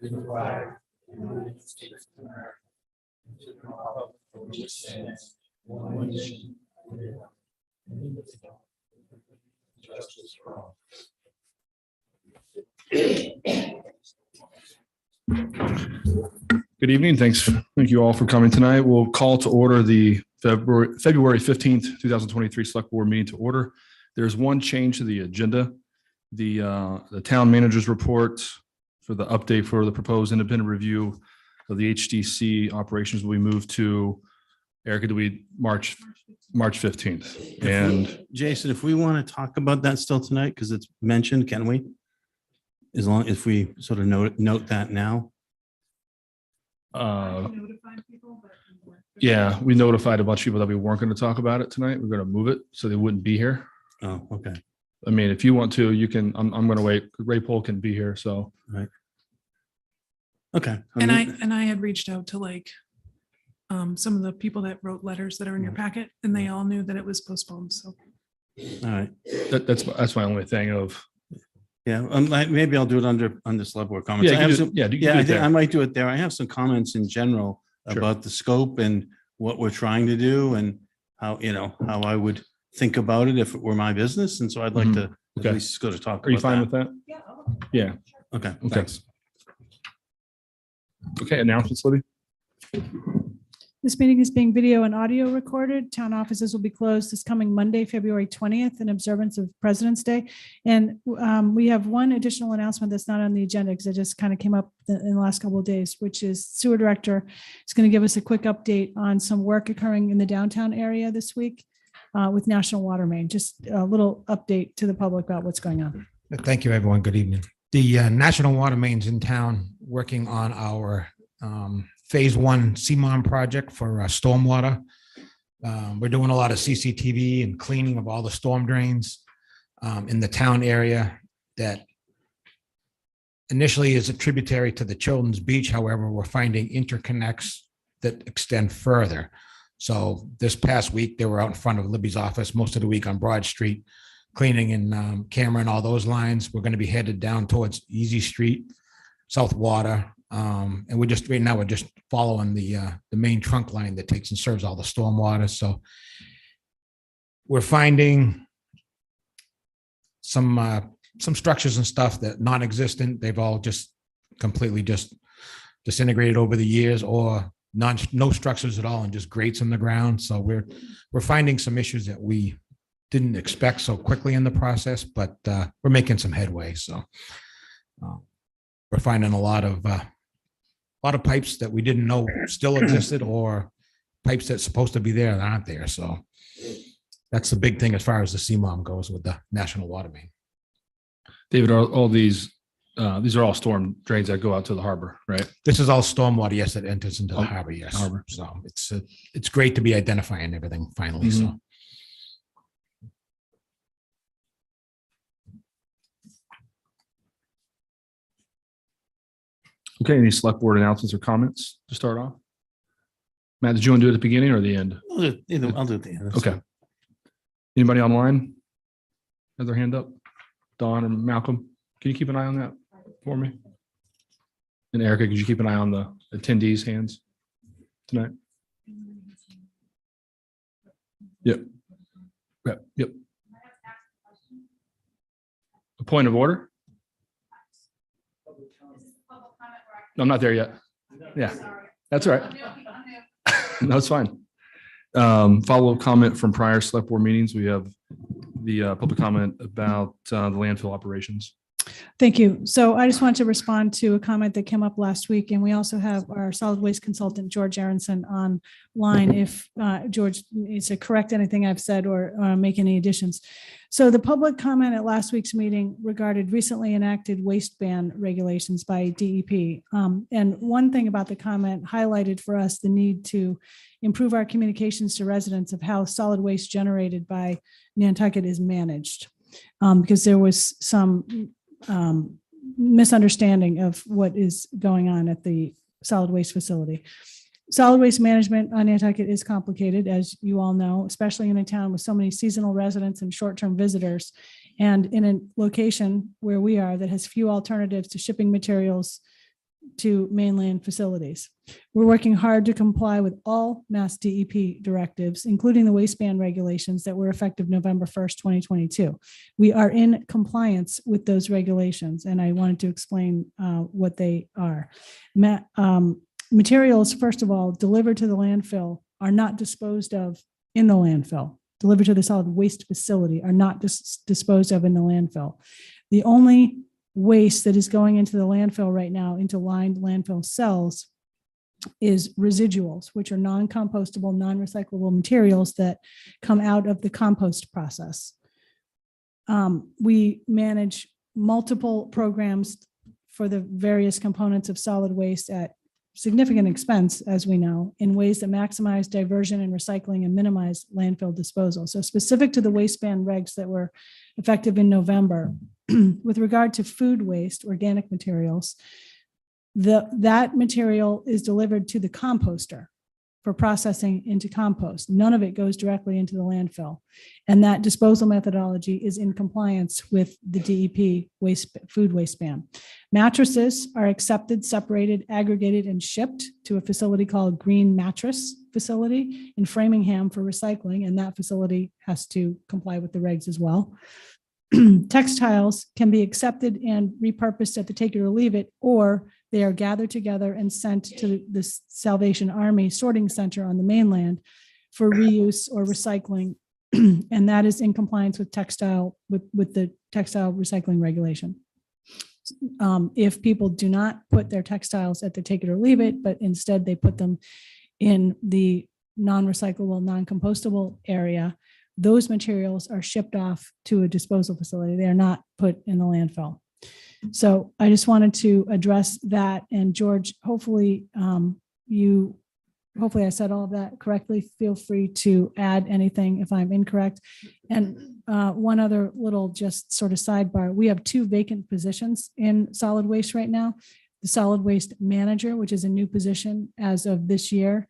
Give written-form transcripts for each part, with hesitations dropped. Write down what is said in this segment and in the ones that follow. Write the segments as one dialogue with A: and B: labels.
A: to the flag of the United States of America, to the republic for which it stands, one nation, under God, indivisible, with justice for all.
B: Good evening. Thank you all for coming tonight. We'll call to order the February 15th, 2023 Select Board meeting to order. There's one change to the agenda. The town manager's report for the update for the proposed independent review of the HDC operations will be moved to, Erica, do we March 15th? And
C: Jason, if we want to talk about that still tonight, because it's mentioned, can we? As long as we sort of note that now.
B: Yeah, we notified a bunch of people that we weren't going to talk about it tonight. We're going to move it so they wouldn't be here.
C: Oh, okay.
B: I mean, if you want to, you can. I'm going to wait. Ray Paul can be here, so.
C: Right. Okay.
D: And I had reached out to some of the people that wrote letters that are in your packet, and they all knew that it was postponed. So.
C: All right.
B: That's my only thing of.
C: Yeah, maybe I'll do it under select board comments.
B: Yeah,
C: I think I might do it there. I have some comments in general about the scope and what we're trying to do and how I would think about it if it were my business. And so I'd like to at least go to talk.
B: Are you fine with that? Yeah.
C: Okay.
B: Thanks. Okay. Announcements, Libby.
E: This meeting is being video and audio recorded. Town offices will be closed this coming Monday, February 20th, in observance of President's Day. And we have one additional announcement that's not on the agenda because it just kind of came up in the last couple of days, which is sewer director is going to give us a quick update on some work occurring in the downtown area this week with National Water Main. Just a little update to the public about what's going on.
F: Thank you, everyone. Good evening. The National Water Main's in town working on our Phase 1 CMOM project for stormwater. We're doing a lot of CCTV and cleaning of all the storm drains in the town area that initially is a tributary to the Children's Beach. However, we're finding interconnects that extend further. So this past week, they were out in front of Libby's office most of the week on Broad Street, cleaning and camera and all those lines. We're going to be headed down towards Easy Street, South Water. And we're just following the main trunk line that takes and serves all the stormwater. So we're finding some structures and stuff that non-existent. They've all just completely just disintegrated over the years, or no structures at all and just grates in the ground. So we're finding some issues that we didn't expect so quickly in the process, but we're making some headway. So we're finding a lot of pipes that we didn't know still existed, or pipes that's supposed to be there that aren't there. So that's the big thing as far as the CMOM goes with the National Water Main.
B: David, all these are all storm drains that go out to the harbor, right?
F: This is all stormwater, yes, that enters into the harbor, yes. Harbor. So it's great to be identifying everything finally.
B: Mm-hmm.
F: So.
B: Okay, any select board announcements or comments to start off? Matt, did you want to do it at the beginning or the end?
C: I'll do it at the end.
B: Okay. Anybody online have their hand up? Dawn or Malcolm, can you keep an eye on that for me? And Erica, could you keep an eye on the attendees' hands tonight? Yep. A point of order? No, I'm not there yet. Yeah, that's all right. No, it's fine. Follow-up comment from prior select board meetings. We have the public comment about the landfill operations.
E: Thank you. So I just want to respond to a comment that came up last week, and we also have our solid waste consultant, George Aronson, online if George needs to correct anything I've said or make any additions. So the public comment at last week's meeting regarded recently enacted waste ban regulations by DEP. And one thing about the comment highlighted for us the need to improve our communications to residents of how solid waste generated by Nantucket is managed. Because there was some misunderstanding of what is going on at the solid waste facility. Solid waste management on Nantucket is complicated, as you all know, especially in a town with so many seasonal residents and short-term visitors, and in a location where we are that has few alternatives to shipping materials to mainland facilities. We're working hard to comply with all Mass DEP directives, including the waistband regulations that were effective November 1st, 2022. We are in compliance with those regulations, and I wanted to explain what they are. Materials, first of all, delivered to the landfill are not disposed of in the landfill. Delivered to the solid waste facility are not disposed of in the landfill. The only waste that is going into the landfill right now, into lined landfill cells, is residuals, which are non-compostable, non-recyclable materials that come out of the compost process. We manage multiple programs for the various components of solid waste at significant expense, as we know, in ways that maximize diversion and recycling and minimize landfill disposal. So specific to the waistband regs that were effective in November, with regard to food waste, organic materials, that material is delivered to the composter for processing into compost. None of it goes directly into the landfill. And that disposal methodology is in compliance with the DEP food waste ban. Mattresses are accepted, separated, aggregated, and shipped to a facility called Green Mattress Facility in Framingham for recycling, and that facility has to comply with the regs as well. Textiles can be accepted and repurposed at the take it or leave it, or they are gathered together and sent to the Salvation Army sorting center on the mainland for reuse or recycling. And that is in compliance with the textile recycling regulation. If people do not put their textiles at the take it or leave it, but instead they put them in the non-recyclable, non-compostable area, those materials are shipped off to a disposal facility. They are not put in the landfill. So I just wanted to address that. And George, hopefully hopefully I said all of that correctly. Feel free to add anything if I'm incorrect. And one other little just sort of sidebar, we have 2 vacant positions in solid waste right now. The solid waste manager, which is a new position as of this year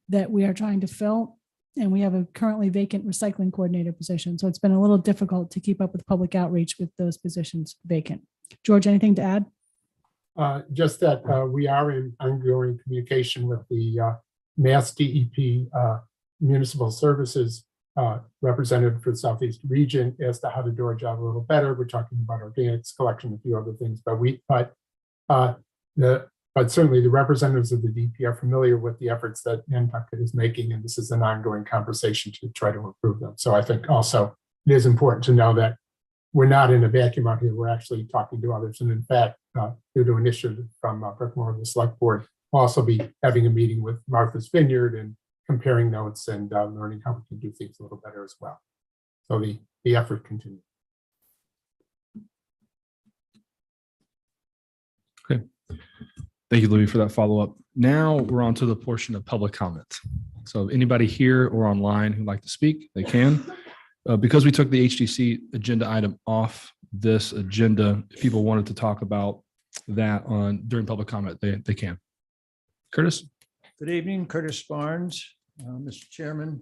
E: that we are trying to fill. And we have a currently vacant recycling coordinator position. So it's been a little difficult to keep up with public outreach with those positions vacant. George, anything to add?
A: Just that we are in ongoing communication with the Mass DEP Municipal Services representative for the Southeast region as to how to do our job a little better. We're talking about organics collection, a few other things, but certainly the representatives of the DP are familiar with the efforts that Nantucket is making, and this is an ongoing conversation to try to improve them. So I think also it is important to know that we're not in a vacuum out here. We're actually talking to others. And in fact, due to initiative from Brickmore, the select board, we'll also be having a meeting with Martha's Vineyard and comparing notes and learning how we can do things a little better as well. So the effort continues.
B: Okay. Thank you, Louis, for that follow-up. Now we're on to the portion of public comment. So anybody here or online who'd like to speak, they can. Because we took the HDC agenda item off this agenda, if people wanted to talk about that during public comment, they can. Curtis?
G: Good evening, Curtis Barnes, Mr. Chairman.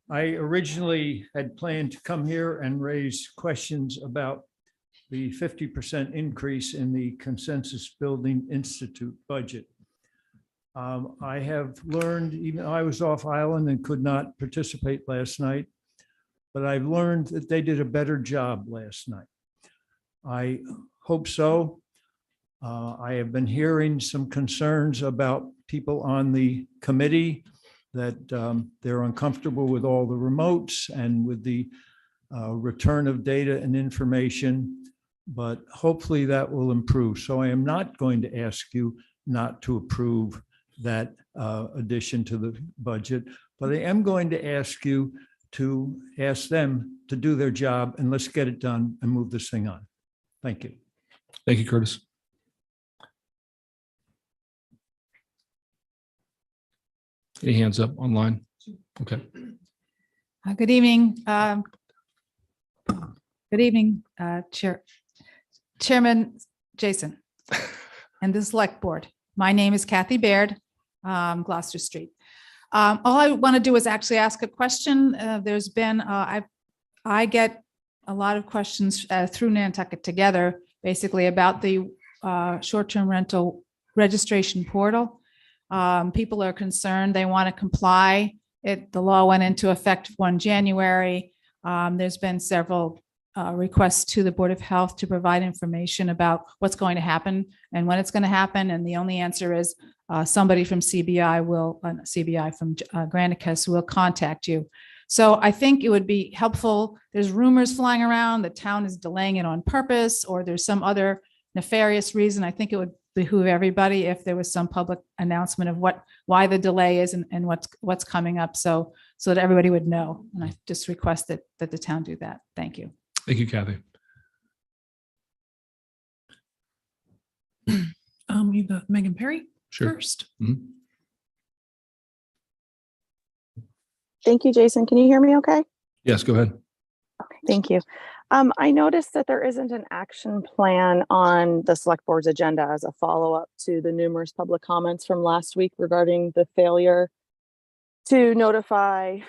G: I originally had planned to come here and raise questions about the 50% increase in the Consensus Building Institute budget. I have learned, even I was off island and could not participate last night, but I've learned that they did a better job last night. I hope so. I have been hearing some concerns about people on the committee that they're uncomfortable with all the remotes and with the return of data and information, but hopefully that will improve. So I am not going to ask you not to approve that addition to the budget, but I am going to ask you to ask them to do their job, and let's get it done and move this thing on. Thank you.
B: Thank you, Curtis. Any hands up online? Okay.
H: Good evening. Good evening, Chairman Jason and the Select Board. My name is Kathy Baird, Gloucester Street. All I want to do is actually ask a question. There's been, I get a lot of questions through Nantucket Together, basically about the short-term rental registration portal. People are concerned. They want to comply. The law went into effect 1 January. There's been several requests to the Board of Health to provide information about what's going to happen and when it's going to happen. And the only answer is somebody from CBI from Granicus will contact you. So I think it would be helpful. There's rumors flying around the town is delaying it on purpose, or there's some other nefarious reason. I think it would behoove everybody if there was some public announcement of why the delay is and what's coming up, so that everybody would know. And I just request that the town do that. Thank you.
B: Thank you, Kathy.
D: We have Megan Perry
B: Sure.
D: first.
B: Mhm.
I: Thank you, Jason. Can you hear me okay?
B: Yes, go ahead.
I: Okay, thank you. I noticed that there isn't an action plan on the select board's agenda as a follow-up to the numerous public comments from last week regarding the failure to notify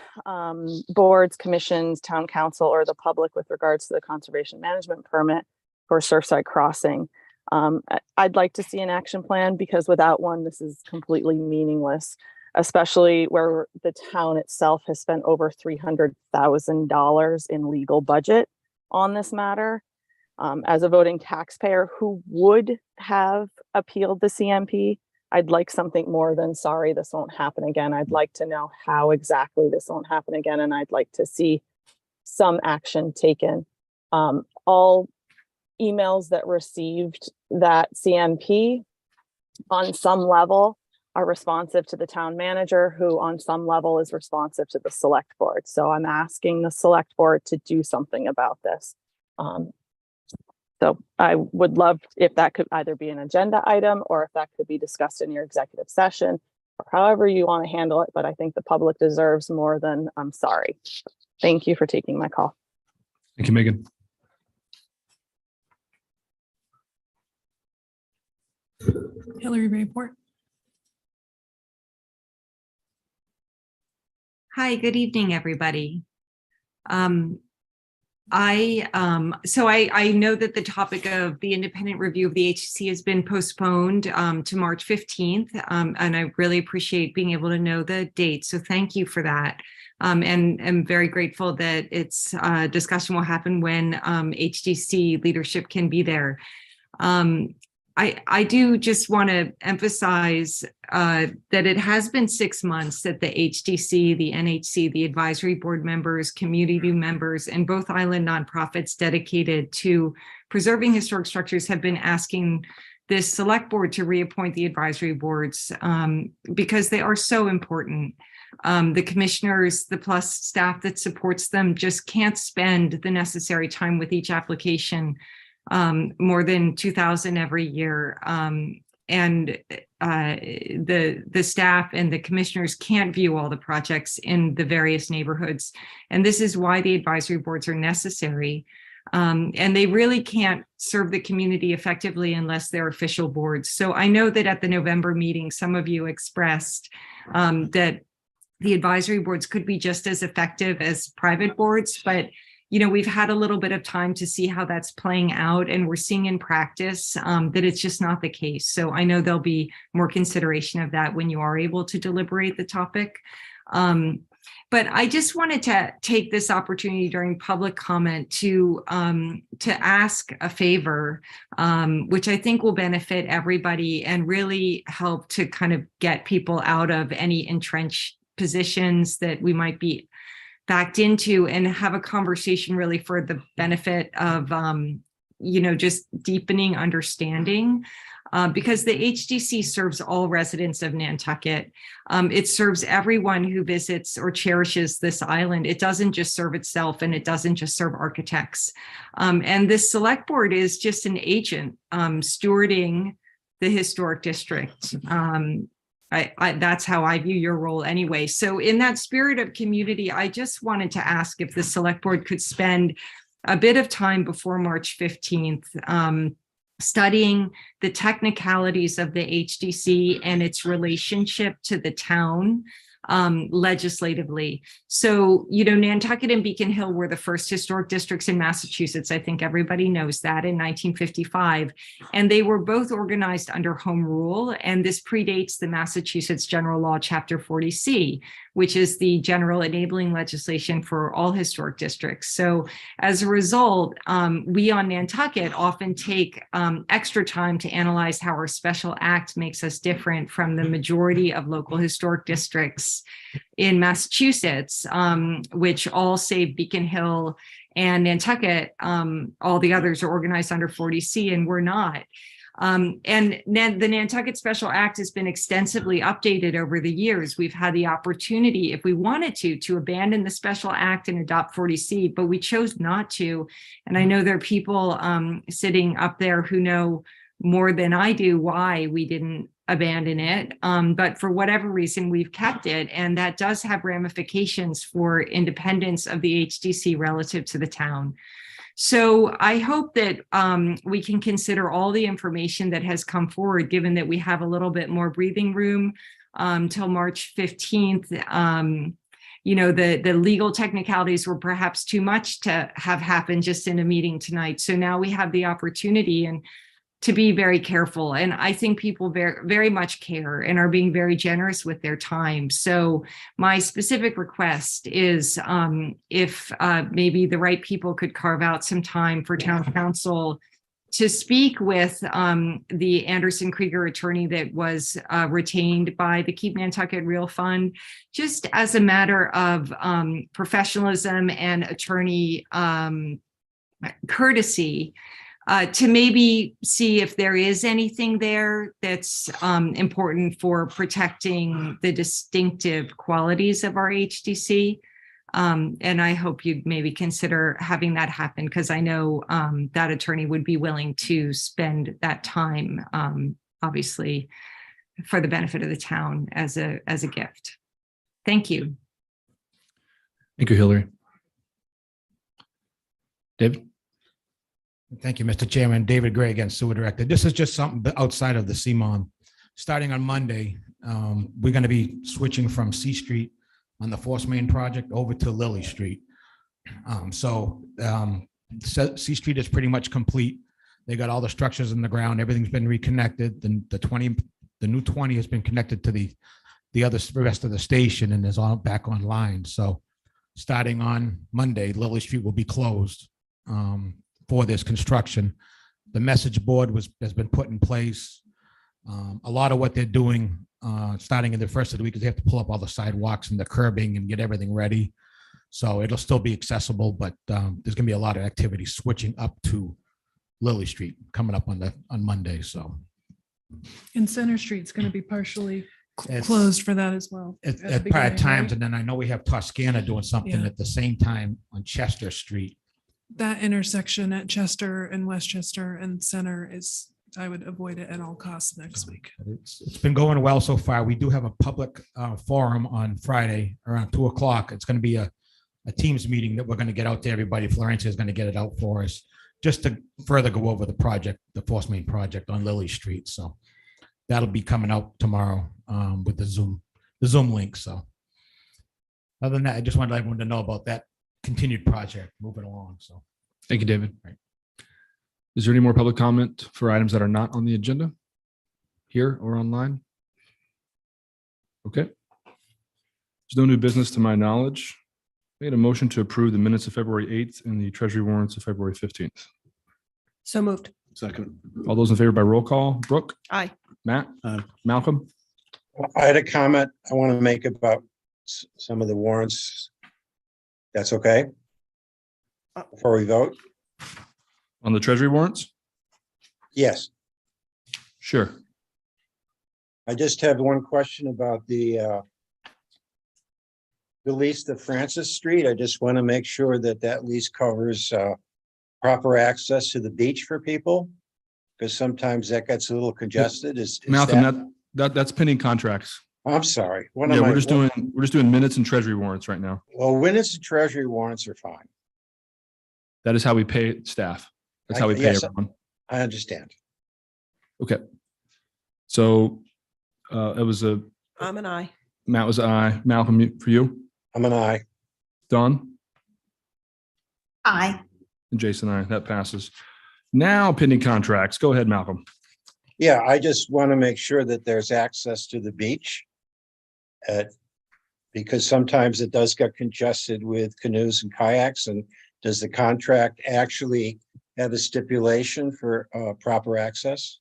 I: boards, commissions, town council, or the public with regards to the conservation management permit for Surfside Crossing. I'd like to see an action plan, because without one, this is completely meaningless, especially where the town itself has spent over $300,000 in legal budget on this matter. As a voting taxpayer who would have appealed the CMP, I'd like something more than sorry, this won't happen again. I'd like to know how exactly this won't happen again, and I'd like to see some action taken. All emails that received that CMP on some level are responsive to the town manager, who on some level is responsive to the select board. So I'm asking the select board to do something about this. So I would love if that could either be an agenda item, or if that could be discussed in your executive session, or however you want to handle it. But I think the public deserves more than I'm sorry. Thank you for taking my call.
B: Thank you, Megan.
D: Hillary Rayport.
J: Hi, good evening, everybody. I know that the topic of the independent review of the HCC has been postponed to March 15th, and I really appreciate being able to know the date. So thank you for that. And I'm very grateful that its discussion will happen when HDC leadership can be there. I do just want to emphasize that it has been 6 months that the HDC, the NHC, the advisory board members, community members, and both island nonprofits dedicated to preserving historic structures have been asking this select board to reappoint the advisory boards because they are so important. The commissioners, the plus staff that supports them, just can't spend the necessary time with each application, more than 2,000 every year. And the staff and the commissioners can't view all the projects in the various neighborhoods. And this is why the advisory boards are necessary. And they really can't serve the community effectively unless they're official boards. So I know that at the November meeting, some of you expressed that the advisory boards could be just as effective as private boards, but we've had a little bit of time to see how that's playing out, and we're seeing in practice that it's just not the case. So I know there'll be more consideration of that when you are able to deliberate the topic. But I just wanted to take this opportunity during public comment to ask a favor, which I think will benefit everybody and really help to kind of get people out of any entrenched positions that we might be backed into, and have a conversation really for the benefit of, just deepening understanding, because the HDC serves all residents of Nantucket. It serves everyone who visits or cherishes this island. It doesn't just serve itself, and it doesn't just serve architects. And this select board is just an agent stewarding the historic district. That's how I view your role anyway. So in that spirit of community, I just wanted to ask if the select board could spend a bit of time before March 15th studying the technicalities of the HDC and its relationship to the town, legislatively. So, Nantucket and Beacon Hill were the first historic districts in Massachusetts. I think everybody knows that, in 1955. And they were both organized under home rule. And this predates the Massachusetts General Law, Chapter 40C, which is the general enabling legislation for all historic districts. So as a result, we on Nantucket often take extra time to analyze how our special act makes us different from the majority of local historic districts in Massachusetts, which all save Beacon Hill and Nantucket, all the others are organized under 40C and we're not. And the Nantucket Special Act has been extensively updated over the years. We've had the opportunity, if we wanted to abandon the Special Act and adopt 40C, but we chose not to. And I know there are people sitting up there who know more than I do why we didn't abandon it. But for whatever reason, we've kept it. And that does have ramifications for independence of the HDC relative to the town. So I hope that we can consider all the information that has come forward, given that we have a little bit more breathing room till March 15th. The legal technicalities were perhaps too much to have happen just in a meeting tonight. So now we have the opportunity and to be very careful. And I think people very, very much care and are being very generous with their time. So my specific request is if maybe the right people could carve out some time for town council to speak with the Anderson Krieger attorney that was retained by the Keep Nantucket Real Fund, just as a matter of professionalism and attorney courtesy, to maybe see if there is anything there that's important for protecting the distinctive qualities of our HDC. And I hope you'd maybe consider having that happen, because I know that attorney would be willing to spend that time, obviously, for the benefit of the town as a gift. Thank you.
B: Thank you, Hillary. David?
F: Thank you, Mr. Chairman. David Gray, again, Sewer Director. This is just something outside of the CMON. Starting on Monday, we're going to be switching from C Street on the Force Main project over to Lily Street. C Street is pretty much complete. They got all the structures in the ground. Everything's been reconnected. The new 20 has been connected to the rest of the station and is all back online. So starting on Monday, Lily Street will be closed for this construction. The message board has been put in place. A lot of what they're doing starting in the first of the week is they have to pull up all the sidewalks and the curbing and get everything ready. So it'll still be accessible, but there's gonna be a lot of activity switching up to Lily Street coming up on Monday. So.
D: And Center Street's going to be partially
F: It's-
D: closed for that as well.
F: At
D: the
F: prior
D: beginning,
F: times,
D: right?
F: and then I know we have Toscana doing something
D: Yeah.
F: at the same time on Chester Street.
D: That intersection at Chester and Westchester and Center I would avoid it at all costs next week.
F: It's been going well so far. We do have a public forum on Friday around 2:00. It's going to be a Teams meeting that we're going to get out to everybody. Florencia is going to get it out for us just to further go over the project, the Force Main project on Lily Street. So that'll be coming out tomorrow with the Zoom link. So other than that, I just wanted everyone to know about that continued project moving along. So
B: Thank you, David.
F: Right.
B: Is there any more public comment for items that are not on the agenda here or online? Okay. There's no new business to my knowledge. I made a motion to approve the minutes of February 8th and the Treasury warrants of February 15th.
K: So moved.
C: Second.
B: All those in favor by roll call? Brooke?
K: Aye.
B: Matt?
C: Aye.
B: Malcolm?
L: I had a comment I want to make about some of the warrants. That's okay? Before we vote?
B: On the Treasury warrants?
L: Yes.
B: Sure.
L: I just have one question about the lease to Francis Street. I just want to make sure that lease covers proper access to the beach for people, because sometimes that gets a little congested. Is
B: Malcolm, that's pending contracts.
L: I'm sorry. What
B: Yeah,
L: am I?
B: we're just doing minutes and Treasury warrants right now.
L: Well, minutes and Treasury warrants are fine.
B: That is how we pay staff. That's how we pay
L: Yes.
B: everyone.
L: I understand.
B: Okay. So it was
K: I'm an aye.
B: Matt was aye. Malcolm, for you?
L: I'm an aye.
B: Don?
K: Aye.
B: And Jason, aye. That passes. Now pending contracts. Go ahead, Malcolm.
L: Yeah, I just want to make sure that there's access to the beach. Because sometimes it does get congested with canoes and kayaks. And does the contract actually have a stipulation for proper access?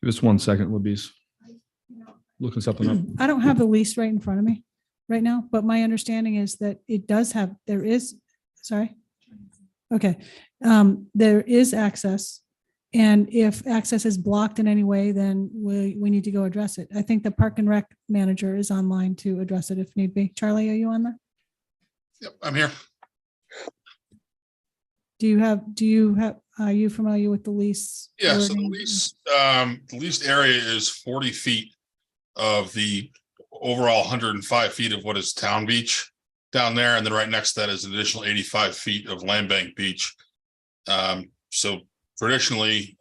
B: Give us 1 second, Libby's looking something up.
E: I don't have the lease right in front of me right now, but my understanding is that it does have, there is, sorry. Okay, there is access. And if access is blocked in any way, then we need to go address it. I think the Park and Rec manager is online to address it if need be. Charlie, are you on there?
M: Yep, I'm here.
E: Are you familiar with the lease?
M: Yeah, so
E: wording?
M: the leased area is 40 feet of the overall 105 feet of what is town beach down there. And then right next to that is an additional 85 feet of land bank beach. So traditionally,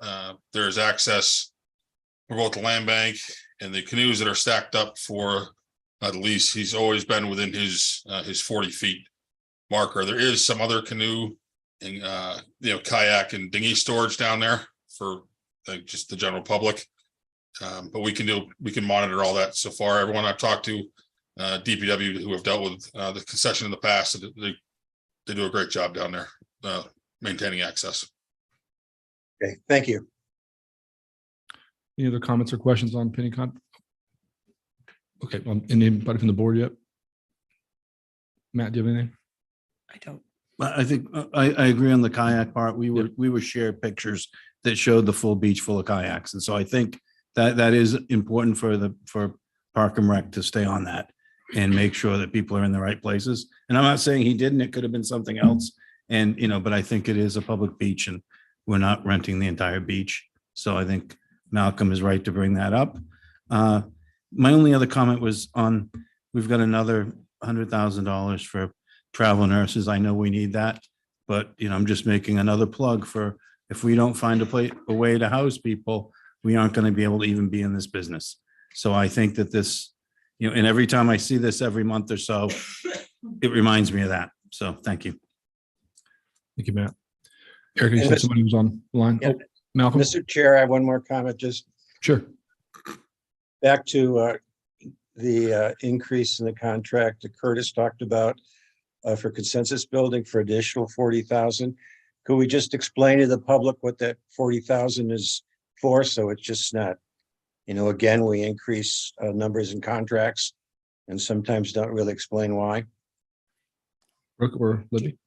M: there's access for both the land bank and the canoes that are stacked up for the lease. He's always been within his 40 feet marker. There is some other canoe and kayak and dinghy storage down there for just the general public. But we can monitor all that. So far, everyone I've talked to, DPW who have dealt with the concession in the past, they do a great job down there maintaining access.
L: Okay, thank you.
B: Any other comments or questions on pending con? Okay, anybody from the board yet? Matt, do you have anything?
K: I don't.
C: I think I agree on the kayak part. We were shared pictures that showed the full beach full of kayaks. And so I think that is important for Park and Rec to stay on that and make sure that people are in the right places. And I'm not saying he didn't, it could have been something else. And, but I think it is a public beach and we're not renting the entire beach. So I think Malcolm is right to bring that up. My only other comment was on, we've got another $100,000 for travel nurses. I know we need that, but I'm just making another plug for if we don't find a way to house people, we aren't going to be able to even be in this business. So I think that this, and every time I see this every month or so, it reminds me of that. So thank you.
B: Thank you, Matt. Eric, you said somebody was on the line.
L: Yeah.
B: Oh, Malcolm.
L: Mr. Chair, I have one more comment, just
B: Sure.
L: back to the increase in the contract that Curtis talked about for consensus building for additional 40,000. Could we just explain to the public what that 40,000 is for? So it's just not, again, we increase numbers in contracts and sometimes don't really explain why.
B: Brooke or Libby?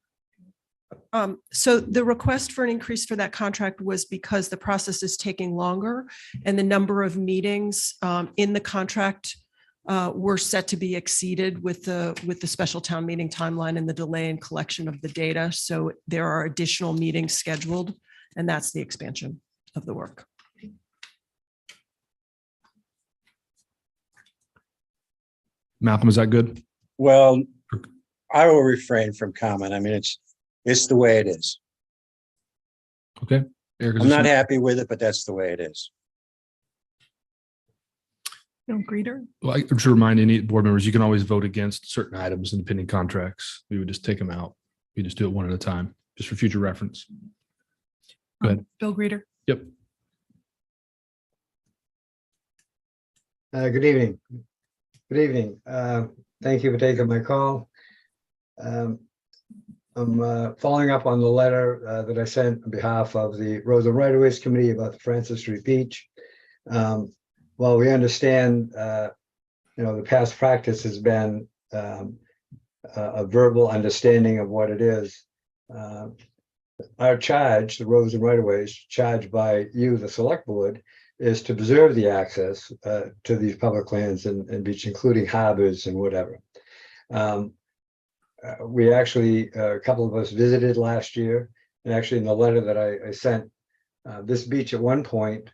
K: So the request for an increase for that contract was because the process is taking longer and the number of meetings in the contract were set to be exceeded with the special town meeting timeline and the delay in collection of the data. So there are additional meetings scheduled, and that's the expansion of the work.
B: Malcolm, is that good?
L: Well, I will refrain from comment. I mean, it's the way it is.
B: Okay. Eric,
L: I'm not happy with it, but that's the way it is.
D: No greeter.
B: Well, I should remind any board members, you can always vote against certain items in the pending contracts. We would just take them out. We just do it one at a time, just for future reference. Go ahead.
D: Bill Greeter.
B: Yep.
N: Good evening. Good evening. Thank you for taking my call. I'm following up on the letter that I sent on behalf of the Roads and Right-of-Ways Committee about the Francis Street Beach. While we understand, the past practice has been a verbal understanding of what it is. Our charge, the Roads and Right-of-Ways, charged by you, the Select Board, is to preserve the access to these public lands and beach, including harbors and whatever. We actually, a couple of us visited last year, and actually in the letter that I sent, this beach at one point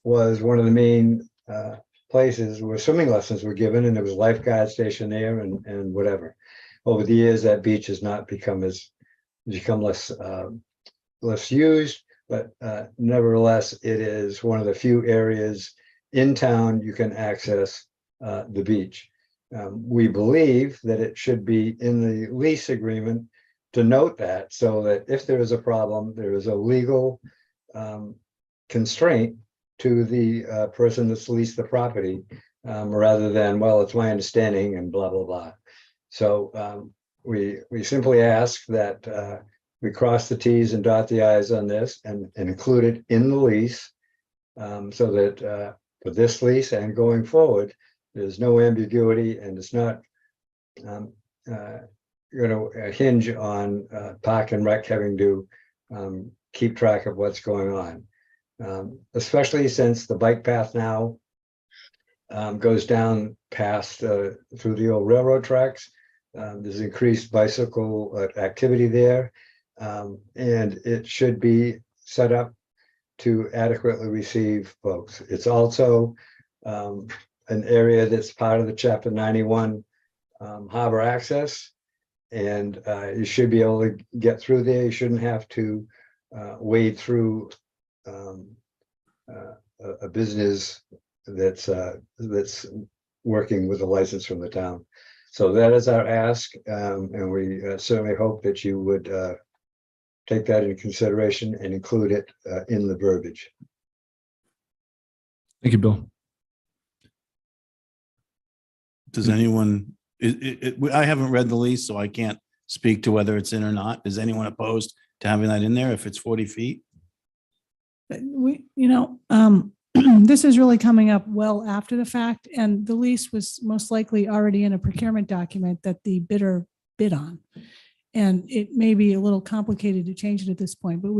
N: was one of the main places where swimming lessons were given, and there was a lifeguard station there and whatever. Over the years, that beach has not become less used, but nevertheless, it is one of the few areas in town, you can access the beach. We believe that it should be in the lease agreement to note that, so that if there is a problem, there is a legal constraint to the person that's leased the property, rather than, well, it's my understanding and blah, blah, blah. So we simply ask that we cross the Ts and dot the Is on this and include it in the lease, so that for this lease and going forward, there's no ambiguity, and it's not hinge on Park and Rec having to keep track of what's going on. Especially since the bike path now goes down past through the old railroad tracks. There's increased bicycle activity there, and it should be set up to adequately receive folks. It's also an area that's part of the Chapter 91 harbor access, and you should be able to get through there. You shouldn't have to wade through a business that's working with a license from the town. So that is our ask, and we certainly hope that you would take that into consideration and include it in the verbiage.
B: Thank you, Bill.
C: Does anyone, I haven't read the lease, so I can't speak to whether it's in or not. Is anyone opposed to having that in there if it's 40 feet?
E: This is really coming up well after the fact, and the lease was most likely already in a procurement document that the bidder bid on. And it may be a little complicated to change it at this point, but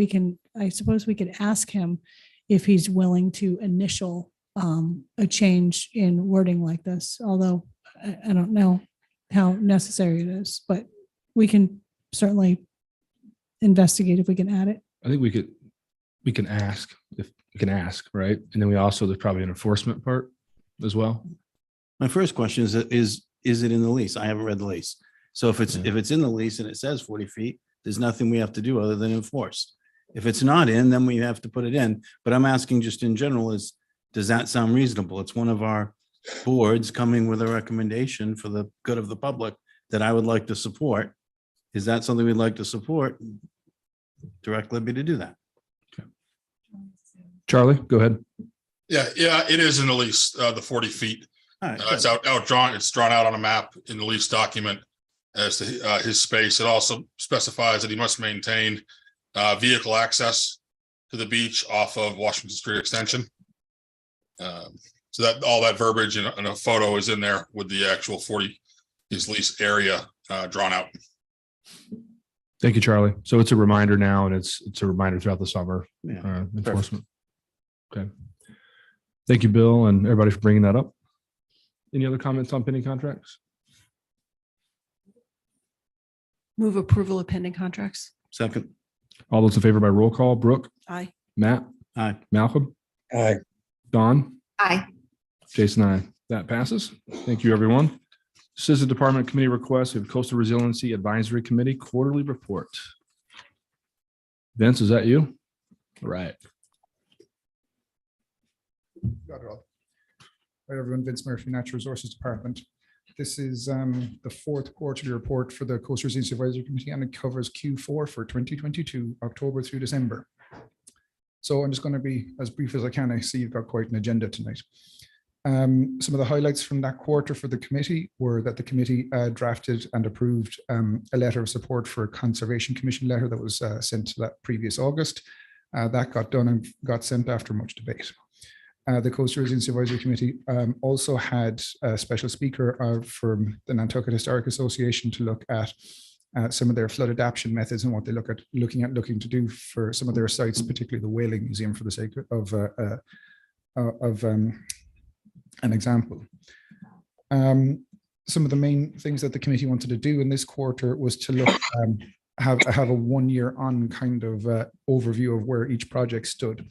E: I suppose we could ask him if he's willing to initial a change in wording like this, although I don't know how necessary it is, but we can certainly investigate if we can add it.
B: I think we can ask, right? And then there's probably an enforcement part as well.
C: My first question is it in the lease? I haven't read the lease. So if it's in the lease and it says 40 feet, there's nothing we have to do other than enforce. If it's not in, then we have to put it in. But I'm asking just in general, does that sound reasonable? It's one of our boards coming with a recommendation for the good of the public that I would like to support. Is that something we'd like to support? Direct Libby to do that.
B: Okay. Charlie, go ahead.
M: Yeah, it is in the lease, the 40 feet.
C: Right,
M: It's drawn out on a map in the lease document as to his space. It also specifies that he must maintain vehicle access to the beach off of Washington Street Extension. So that all that verbiage and a photo is in there with the actual 40 his lease area drawn out.
B: Thank you, Charlie. So it's a reminder now, and it's a reminder throughout the summer.
C: Yeah,
B: enforcement. Okay. Thank you, Bill, and everybody for bringing that up. Any other comments on pending contracts?
K: Move approval of pending contracts.
C: Second.
B: All those in favor by roll call: Brooke,
K: Aye.
B: Matt,
C: Aye.
B: Malcolm,
L: Aye.
B: Don,
J: Aye.
B: Jason, aye. That passes. Thank you, everyone. Citizen Department Committee request of Coastal Resiliency Advisory Committee quarterly report. Vince, is that you? All right.
O: Got it all. Hi, everyone. Vince Murphy, Natural Resources Department. This is the fourth quarterly report for the Coastal Resiliency Advisory Committee, and it covers Q4 for 2022, October through December. So I'm just going to be as brief as I can. I see you've got quite an agenda tonight. Some of the highlights from that quarter for the committee were that the committee drafted and approved a letter of support for a Conservation Commission letter that was sent to that previous August. That got done and got sent after much debate. The Coastal Resiliency Advisory Committee also had a special speaker from the Nantucket Historic Association to look at some of their flood adaptation methods and what they looking to do for some of their sites, particularly the Whaling Museum, for the sake of an example. Some of the main things that the committee wanted to do in this quarter was to look have a 1 year on kind of overview of where each project stood.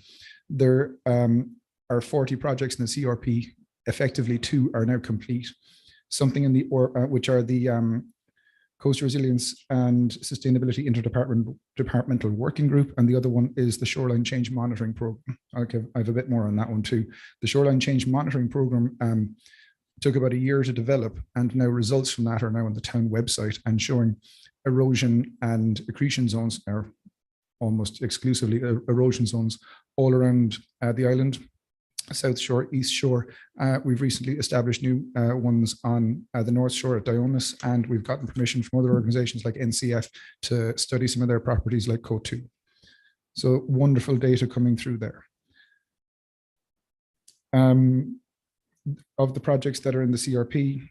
O: There are 40 projects in the CRP. Effectively, 2 are now complete. Something in the which are the Coastal Resilience and Sustainability Departmental Working Group, and the other one is the Shoreline Change Monitoring Program. I have a bit more on that one too. The Shoreline Change Monitoring Program took about a year to develop, and now results from that are now on the town website and showing erosion and accretion zones, are almost exclusively erosion zones all around the island. South Shore, East Shore. We've recently established new ones on the North Shore at Dionis, and we've gotten permission from other organizations like NCF to study some of their properties like Co2. So wonderful data coming through there. Of the projects that are in the CRP,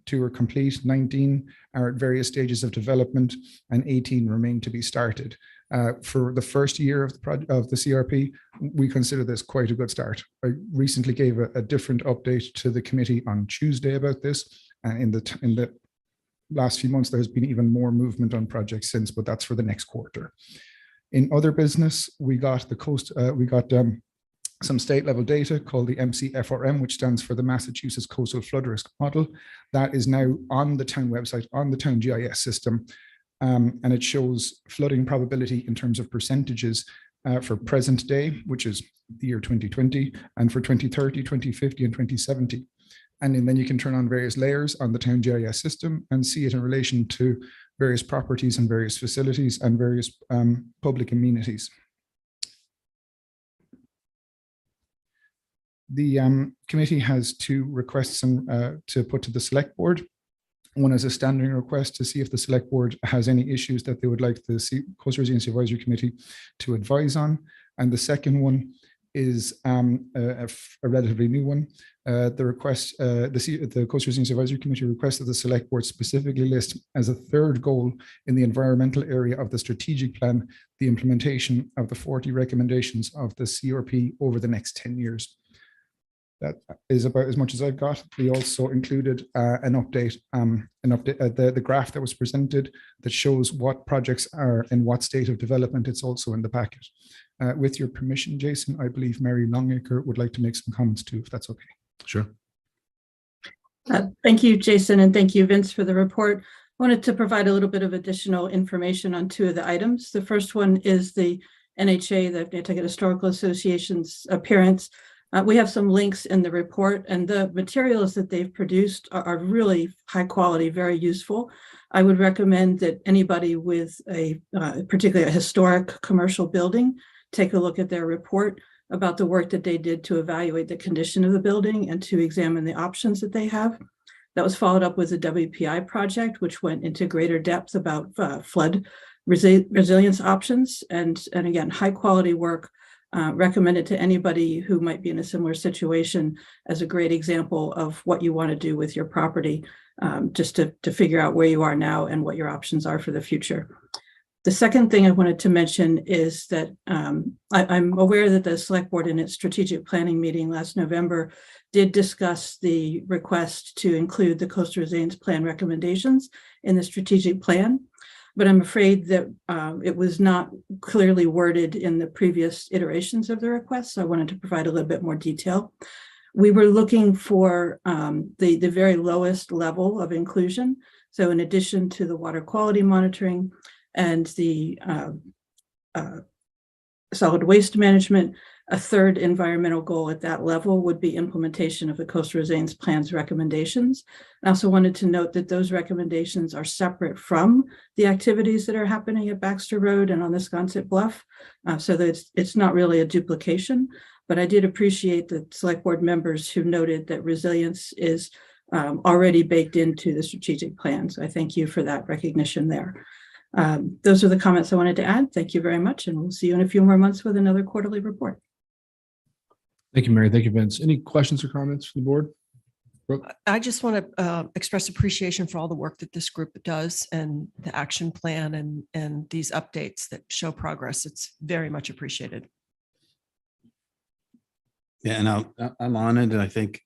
O: 2 are complete, 19 are at various stages of development, and 18 remain to be started. For the first year of the CRP, we consider this quite a good start. I recently gave a different update to the committee on Tuesday about this. In the last few months, there has been even more movement on projects since, but that's for the next quarter. In other business, we got some state level data called the MCFRM, which stands for the Massachusetts Coastal Flood Risk Model. That is now on the town website, on the town GIS system. And it shows flooding probability in terms of percentages for present day, which is the year 2020, and for 2030, 2050, and 2070. And then you can turn on various layers on the town GIS system and see it in relation to various properties and various facilities and various public amenities. The committee has 2 requests to put to the select board. One is a standing request to see if the select board has any issues that they would like the Coastal Resilience Advisory Committee to advise on. And the second one is a relatively new one. The Coastal Resilience Advisory Committee requests that the select board specifically list as a 3rd goal in the environmental area of the strategic plan, the implementation of the 40 recommendations of the CRP over the next 10 years. That is about as much as I've got. We also included an update, the graph that was presented that shows what projects are in what state of development. It's also in the packet. With your permission, Jason, I believe Mary Longacre would like to make some comments too, if that's okay.
B: Sure.
P: Thank you, Jason, and thank you, Vince, for the report. I wanted to provide a little bit of additional information on 2 of the items. The first one is the NHA, the Nantucket Historical Association's appearance. We have some links in the report, and the materials that they've produced are really high quality, very useful. I would recommend that anybody with particularly a historic commercial building take a look at their report about the work that they did to evaluate the condition of the building and to examine the options that they have. That was followed up with a WPI project, which went into greater depth about flood resilience options, and again, high quality work. Recommended to anybody who might be in a similar situation as a great example of what you want to do with your property, just to figure out where you are now and what your options are for the future. The second thing I wanted to mention is that I'm aware that the select board in its strategic planning meeting last November did discuss the request to include the Coastal Resilience Plan recommendations in the strategic plan. But I'm afraid that it was not clearly worded in the previous iterations of the request. So I wanted to provide a little bit more detail. We were looking for the very lowest level of inclusion. So in addition to the water quality monitoring and the solid waste management, a 3rd environmental goal at that level would be implementation of the Coastal Resilience Plan's recommendations. I also wanted to note that those recommendations are separate from the activities that are happening at Baxter Road and on the Siasconset Bluff, so that it's not really a duplication. But I did appreciate the select board members who noted that resilience is already baked into the strategic plan. So I thank you for that recognition there. Those are the comments I wanted to add. Thank you very much, and we'll see you in a few more months with another quarterly report.
B: Thank you, Mary. Thank you, Vince. Any questions or comments from the board? Brooke?
K: I just want to express appreciation for all the work that this group does and the action plan and these updates that show progress. It's very much appreciated.
C: Yeah, and I'm on it. And I think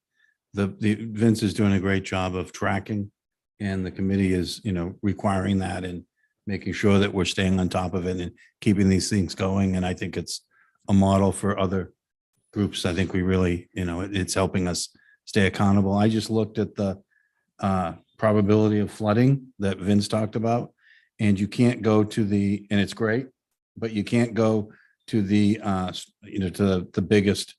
C: the Vince is doing a great job of tracking, and the committee is, requiring that and making sure that we're staying on top of it and keeping these things going. And I think it's a model for other groups. I think we really, it's helping us stay accountable. I just looked at the probability of flooding that Vince talked about. And you can't go to the, and it's great, but you can't go to the, to the biggest.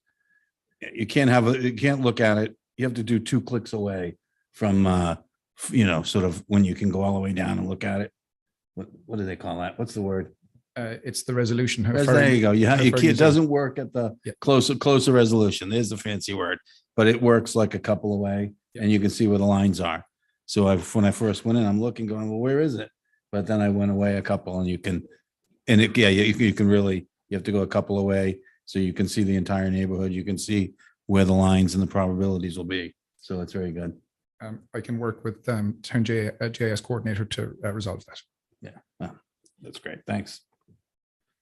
C: You can't look at it. You have to do 2 clicks away from, sort of when you can go all the way down and look at it. What do they call that? What's the word?
O: It's the resolution.
C: There you go. It doesn't work at the
O: Yep.
C: closer resolution. There's the fancy word, but it works like a couple away and you can see where the lines are. So when I first went in, I'm looking going, well, where is it? But then I went away a couple and you can really, you have to go a couple away so you can see the entire neighborhood. You can see where the lines and the probabilities will be. So it's very good.
O: I can work with town JS coordinator to resolve that.
C: Yeah, well, that's great. Thanks.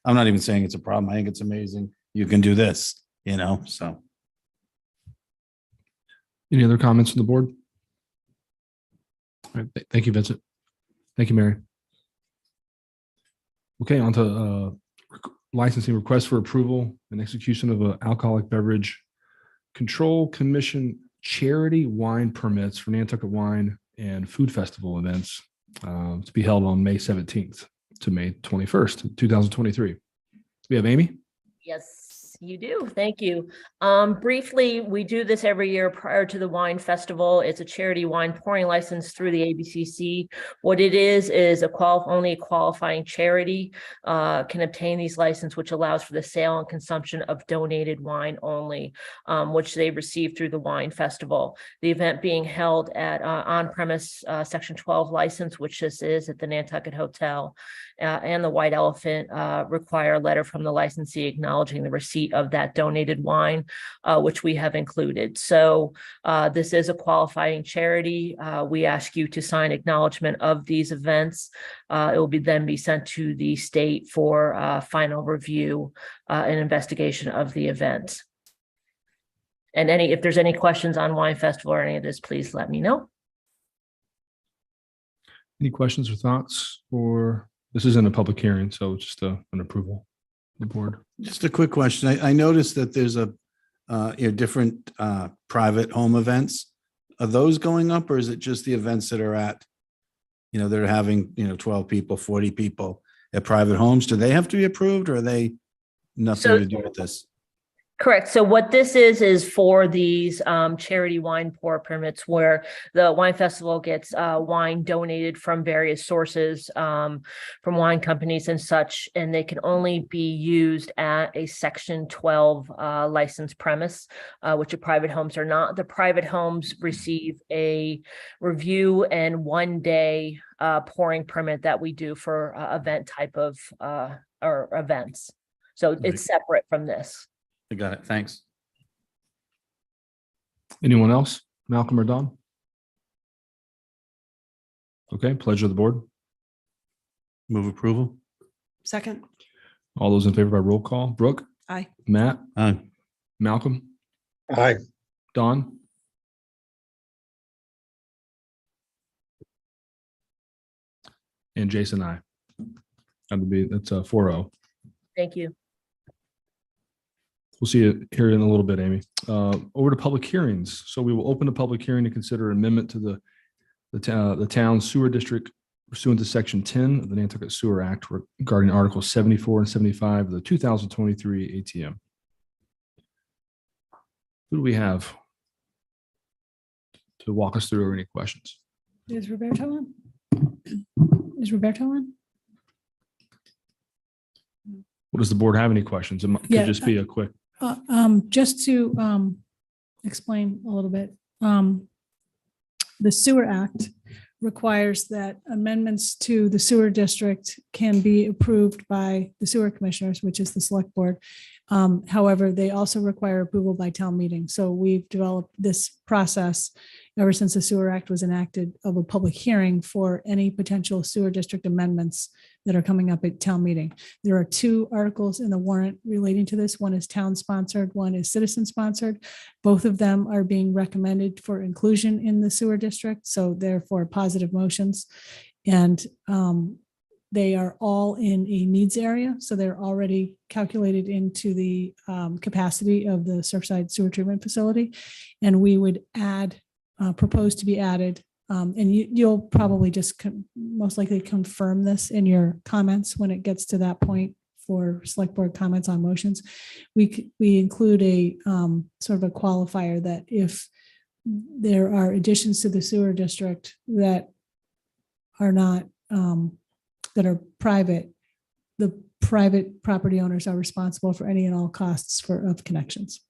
C: I'm not even saying it's a problem. I think it's amazing. You can do this, so.
B: Any other comments from the board? All right, thank you, Vincent. Thank you, Mary. Okay, on to licensing request for approval and execution of an alcoholic beverage control commission charity wine permits for Nantucket Wine and Food Festival events to be held on May 17th to May 21st, 2023. We have Amy.
Q: Yes, you do. Thank you. Briefly, we do this every year prior to the wine festival. It's a charity wine pouring license through the ABCC. What it is only a qualifying charity can obtain these license, which allows for the sale and consumption of donated wine only, which they receive through the wine festival. The event being held at on-premise Section 12 license, which this is at the Nantucket Hotel, and the White Elephant require a letter from the licensee acknowledging the receipt of that donated wine, which we have included. So this is a qualifying charity. We ask you to sign acknowledgement of these events. It will then be sent to the state for final review and investigation of the event. And if there's any questions on Wine Festival or any of this, please let me know.
B: Any questions or thoughts? Or this isn't a public hearing, so it's just an approval of the board.
C: Just a quick question. I noticed that there's different private home events. Are those going up, or is it just the events that are at, they're having, 12 people, 40 people at private homes? Do they have to be approved, or are they nothing to do with this?
Q: Correct. So what this is for these charity wine pour permits, where the wine festival gets wine donated from various sources, from wine companies and such, and they can only be used at a Section 12 licensed premise, which the private homes are not. The private homes receive a review and 1-day pouring permit that we do for event type of or events. So it's separate from this.
C: I got it. Thanks.
B: Anyone else? Malcolm or Don? Okay, pleasure of the board.
C: Move approval.
K: Second.
B: All those in favor by roll call. Brooke?
K: Aye.
B: Matt?
C: Aye.
B: Malcolm?
L: Aye.
B: Don? And Jason, aye. That's a 4-0.
Q: Thank you.
B: We'll see you here in a little bit, Amy. Over to public hearings. So we will open a public hearing to consider amendment to the town sewer district pursuant to Section 10 of the Nantucket Sewer Act regarding Articles 74 and 75 of the 2023 ATM. Who do we have to walk us through any questions?
E: Is Roberto on? Is Roberto on?
B: Well, does the board have any questions? It could just be a quick.
E: Just to explain a little bit, the Sewer Act requires that amendments to the sewer district can be approved by the sewer commissioners, which is the select board. However, they also require approval by town meeting. So we've developed this process ever since the Sewer Act was enacted of a public hearing for any potential sewer district amendments that are coming up at town meeting. There are 2 articles in the warrant relating to this. One is town sponsored, one is citizen sponsored. Both of them are being recommended for inclusion in the sewer district. So therefore positive motions. And they are all in a needs area. So they're already calculated into the capacity of the Surfside Sewer Treatment Facility. And we would propose to be added And you'll probably just most likely confirm this in your comments when it gets to that point for select board comments on motions. We include a sort of a qualifier that if there are additions to the sewer district that are not, that are private, the private property owners are responsible for any and all costs of connections.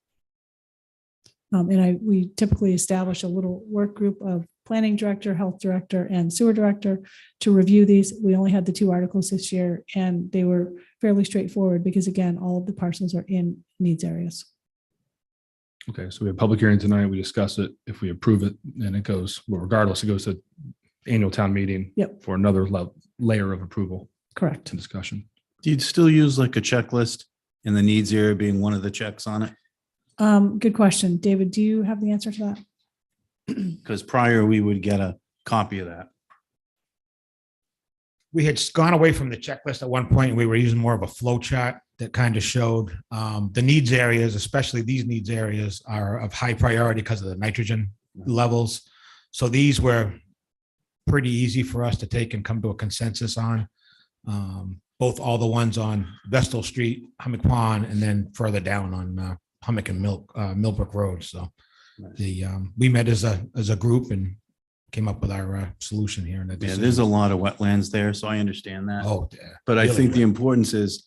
E: And we typically establish a little work group of planning director, health director, and sewer director to review these. We only had the 2 articles this year, and they were fairly straightforward because, again, all of the parcels are in needs areas.
B: Okay, so we have public hearing tonight. We discuss it. If we approve it, then it goes, well, regardless, it goes to annual town meeting.
E: Yep.
B: For another layer of approval
E: Correct.
B: and discussion.
C: Do you still use like a checklist and the needs area being one of the checks on it?
E: Good question. David, do you have the answer to that?
C: Because prior we would get a copy of that.
F: We had gone away from the checklist at one point, and we were using more of a flow chart that kind of showed the needs areas, especially these needs areas, are of high priority because of the nitrogen levels. So these were pretty easy for us to take and come to a consensus on. Both all the ones on Vestal Street, Hummock Pond, and then further down on Hummock and Millbrook Road. So we met as a group and came up with our solution here. And
C: Yeah, there's a lot of wetlands there, so I understand that.
F: Oh, yeah.
C: But I
F: Really
C: think the
F: wet.
C: importance is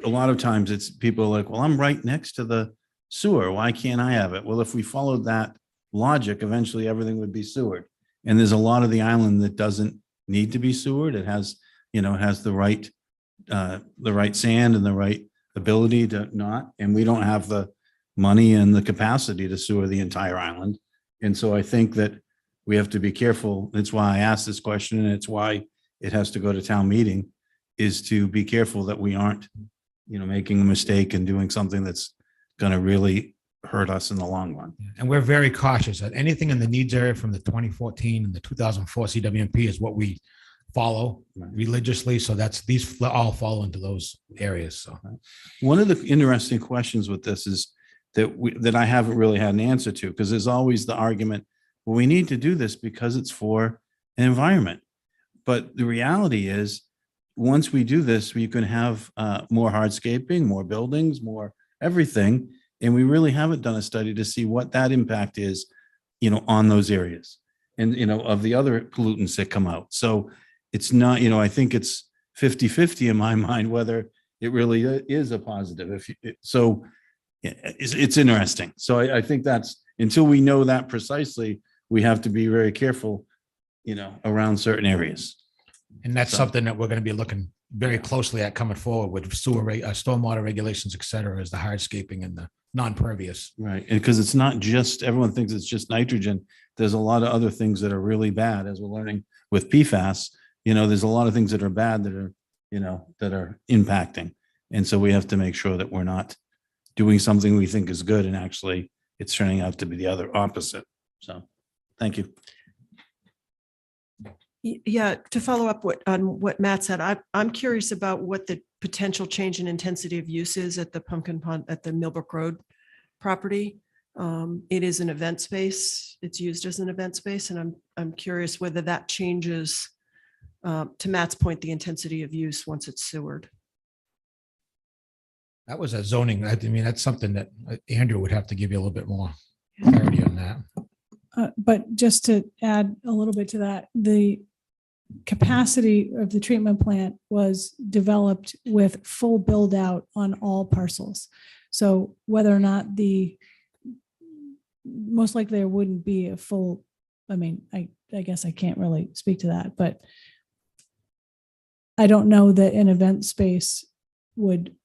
C: a lot of times it's people are like, well, I'm right next to the sewer. Why can't I have it? Well, if we followed that logic, eventually everything would be sewered. And there's a lot of the island that doesn't need to be sewered. It has, it has the right sand and the right ability to not, and we don't have the money and the capacity to sewer the entire island. And so I think that we have to be careful. That's why I asked this question, and it's why it has to go to town meeting, is to be careful that we aren't, making a mistake and doing something that's going to really hurt us in the long run.
F: And we're very cautious that anything in the needs area from the 2014 and the 2004 CWMP is what we follow religiously. So these all fall into those areas. So
C: one of the interesting questions with this is that I haven't really had an answer to, because there's always the argument, well, we need to do this because it's for an environment. But the reality is, once we do this, we can have more hardscaping, more buildings, more everything. And we really haven't done a study to see what that impact is, on those areas and, of the other pollutants that come out. So it's not, I think it's 50-50 in my mind, whether it really is a positive. So it's interesting. So I think that's, until we know that precisely, we have to be very careful, around certain areas.
F: And that's something that we're going to be looking very closely at coming forward with sewer, stormwater regulations, et cetera, is the hardscaping and the non-pervious.
C: Right. And because it's not just, everyone thinks it's just nitrogen. There's a lot of other things that are really bad, as we're learning with PFAS. There's a lot of things that are bad that are, that are impacting. And so we have to make sure that we're not doing something we think is good and actually it's turning out to be the other opposite. So, thank you.
K: Yeah, to follow up on what Matt said, I'm curious about what the potential change in intensity of use is at the Pumpkin Pond, at the Millbrook Road property. It is an event space. It's used as an event space, and I'm curious whether that changes, to Matt's point, the intensity of use once it's sewered.
F: That was a zoning. I mean, that's something that Andrew would have to give you a little bit more clarity on that.
E: But just to add a little bit to that, the capacity of the treatment plant was developed with full build out on all parcels. So whether or not most likely there wouldn't be a full, I guess I can't really speak to that, but I don't know that an event space would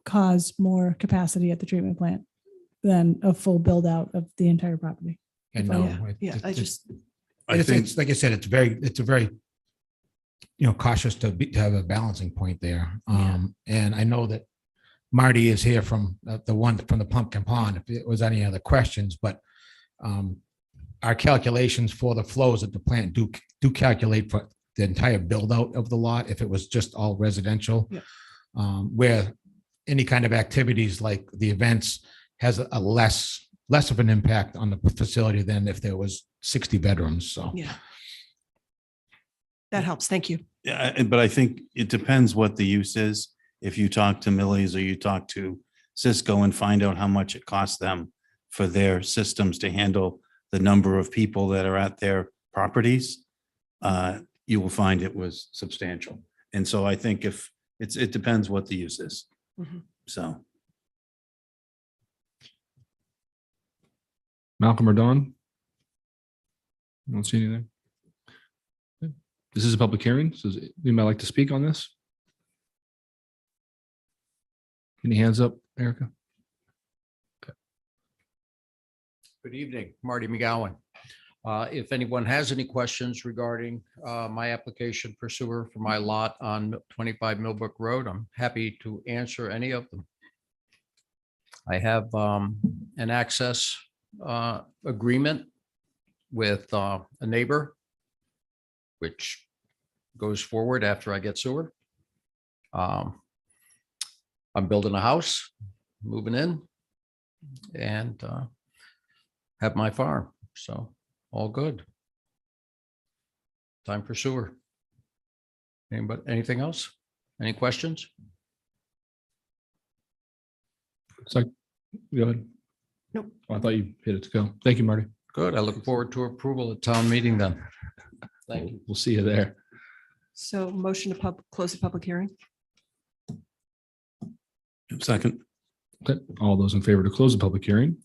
E: cause more capacity at the treatment plant than a full build out of the entire property.
F: And
E: It's
F: like I said, it's a very, cautious to have a balancing point there. And I know that Marty is here from the Pumpkin Pond, if there was any other questions, but our calculations for the flows at the plant do calculate for the entire build out of the lot if it was just all residential.
K: Yeah.
F: Where any kind of activities like the events has a less of an impact on the facility than if there was 60 bedrooms, so.
K: Yeah. That helps. Thank you.
C: Yeah, but I think it depends what the use is. If you talk to Millie's or you talk to Cisco and find out how much it costs them for their systems to handle the number of people that are at their properties, you will find it was substantial. And so I think if it depends what the use is.
K: Mhm.
C: So.
B: Malcolm or Don? I don't see anything. Okay. This is a public hearing, so you might like to speak on this. Any hands up, Erica?
G: Good evening, Marty McGowan. If anyone has any questions regarding my application pursuer for my lot on 25 Millbrook Road, I'm happy to answer any of them. I have an access agreement with a neighbor, which goes forward after I get sewer. I'm building a house, moving in, and have my farm, so all good. Time for sewer. Anybody, anything else? Any questions?
B: It's like, go ahead.
K: Nope.
B: Oh, I thought you hit it to go. Thank you, Marty.
G: Good. I look forward to approval at town meeting then. Thank you.
B: We'll see you there.
K: So motion to close the public hearing.
C: Second.
B: Okay. All those in favor to close the public hearing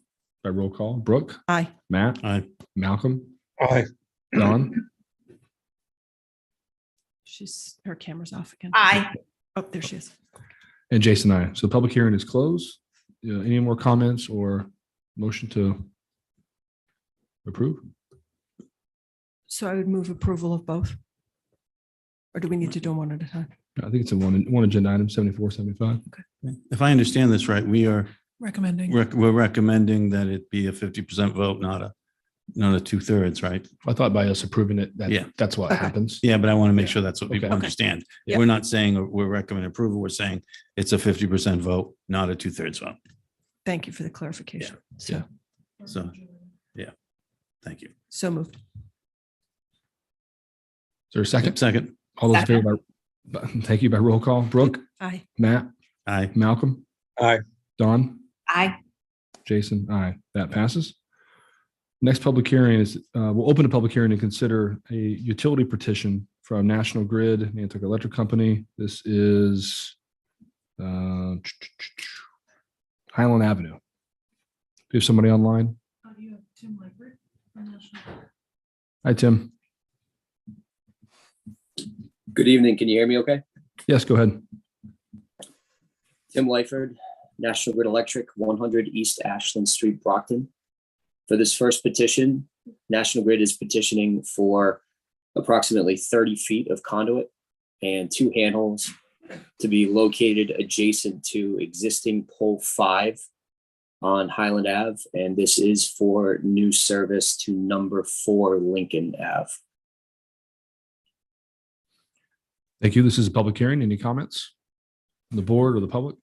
B: by roll call. Brooke,
K: Aye.
B: Matt,
C: Aye.
B: Malcolm,
L: Aye.
B: Don,
K: Her camera's off again.
H: Aye.
K: Oh, there she is.
B: and Jason, I. So the public hearing is closed. Any more comments or motion to approve?
K: So I would move approval of both. Or do we need to do them one at a time?
B: I think it's a one agenda item, 74, 75.
C: If I understand this right, we're
D: Recommending.
C: recommending that it be a 50% vote, not a 2/3, right?
B: I thought by us approving it,
C: Yeah.
B: that's what
K: Okay.
B: happens.
C: Yeah, but I want to make sure that's what people
B: Okay.
C: understand.
K: Yeah.
C: We're not saying we're recommending approval. We're saying it's a 50% vote, not a 2/3 vote.
K: Thank you for the clarification. So,
C: So, yeah, thank you.
K: so moved.
B: Is there a second?
C: Second.
B: All those in favor thank you by roll call. Brooke,
K: Aye.
B: Matt,
C: Aye.
B: Malcolm,
L: Aye.
B: Don,
H: Aye.
B: Jason, aye. That passes. Next public hearing is, we'll open a public hearing to consider a utility petition from National Grid, Nantucket Electric Company. This is Highland Avenue. Do you have somebody online?
D: You have Tim Leifert from National.
B: Hi, Tim.
R: Good evening. Can you hear me okay?
B: Yes, go ahead.
R: Tim Leifert, National Grid Electric, 100 East Ashland Street, Brockton. For this first petition, National Grid is petitioning for approximately 30 feet of conduit and 2 handholds to be located adjacent to existing pole 5 on Highland Ave. And this is for new service to number 4 Lincoln Ave.
B: Thank you. This is a public hearing. Any comments from the board or the public?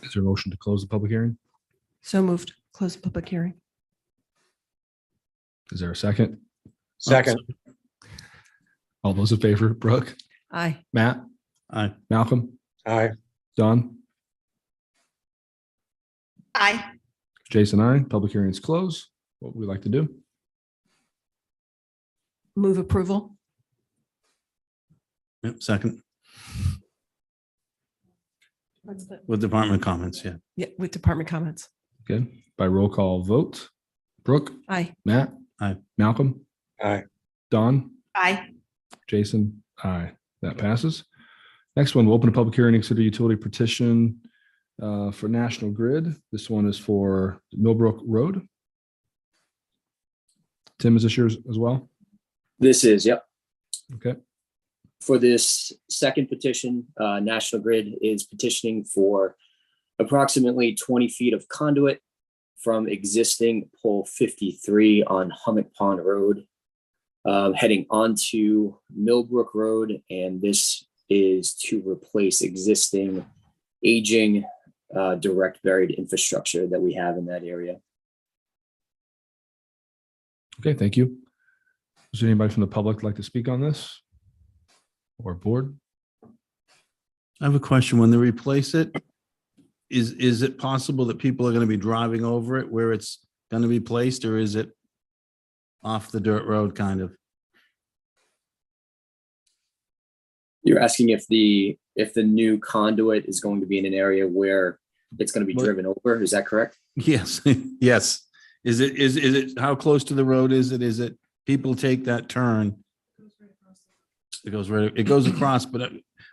B: Is there a motion to close the public hearing?
K: So moved. Close the public hearing.
B: Is there a second?
L: Second.
B: All those in favor, Brooke,
K: Aye.
B: Matt,
C: Aye.
B: Malcolm,
L: Aye.
B: Don,
H: Aye.
B: Jason, I. Public hearing is closed. What would we like to do?
K: Move approval.
C: Yep, second.
K: What's the-
C: With department comments, yeah.
K: Yeah, with department comments.
B: Okay, by roll call vote. Brooke,
K: Aye.
B: Matt,
C: Aye.
B: Malcolm,
L: Aye.
B: Don,
H: Aye.
B: Jason, aye. That passes. Next one, we'll open a public hearing, consider utility petition for National Grid. This one is for Millbrook Road. Tim, is this yours as well?
R: This is, yep.
B: Okay.
R: For this second petition, National Grid is petitioning for approximately 20 feet of conduit from existing pole 53 on Hummock Pond Road, heading onto Millbrook Road. And this is to replace existing aging direct buried infrastructure that we have in that area.
B: Okay, thank you. Is there anybody from the public like to speak on this? Or board?
C: I have a question. When they replace it, is it possible that people are going to be driving over it where it's going to be placed, or is it off the dirt road kind of?
R: You're asking if the new conduit is going to be in an area where it's going to be driven over. Is that correct?
C: Yes, yes. Is it, how close to the road is it? Is it people take that turn? It goes across, but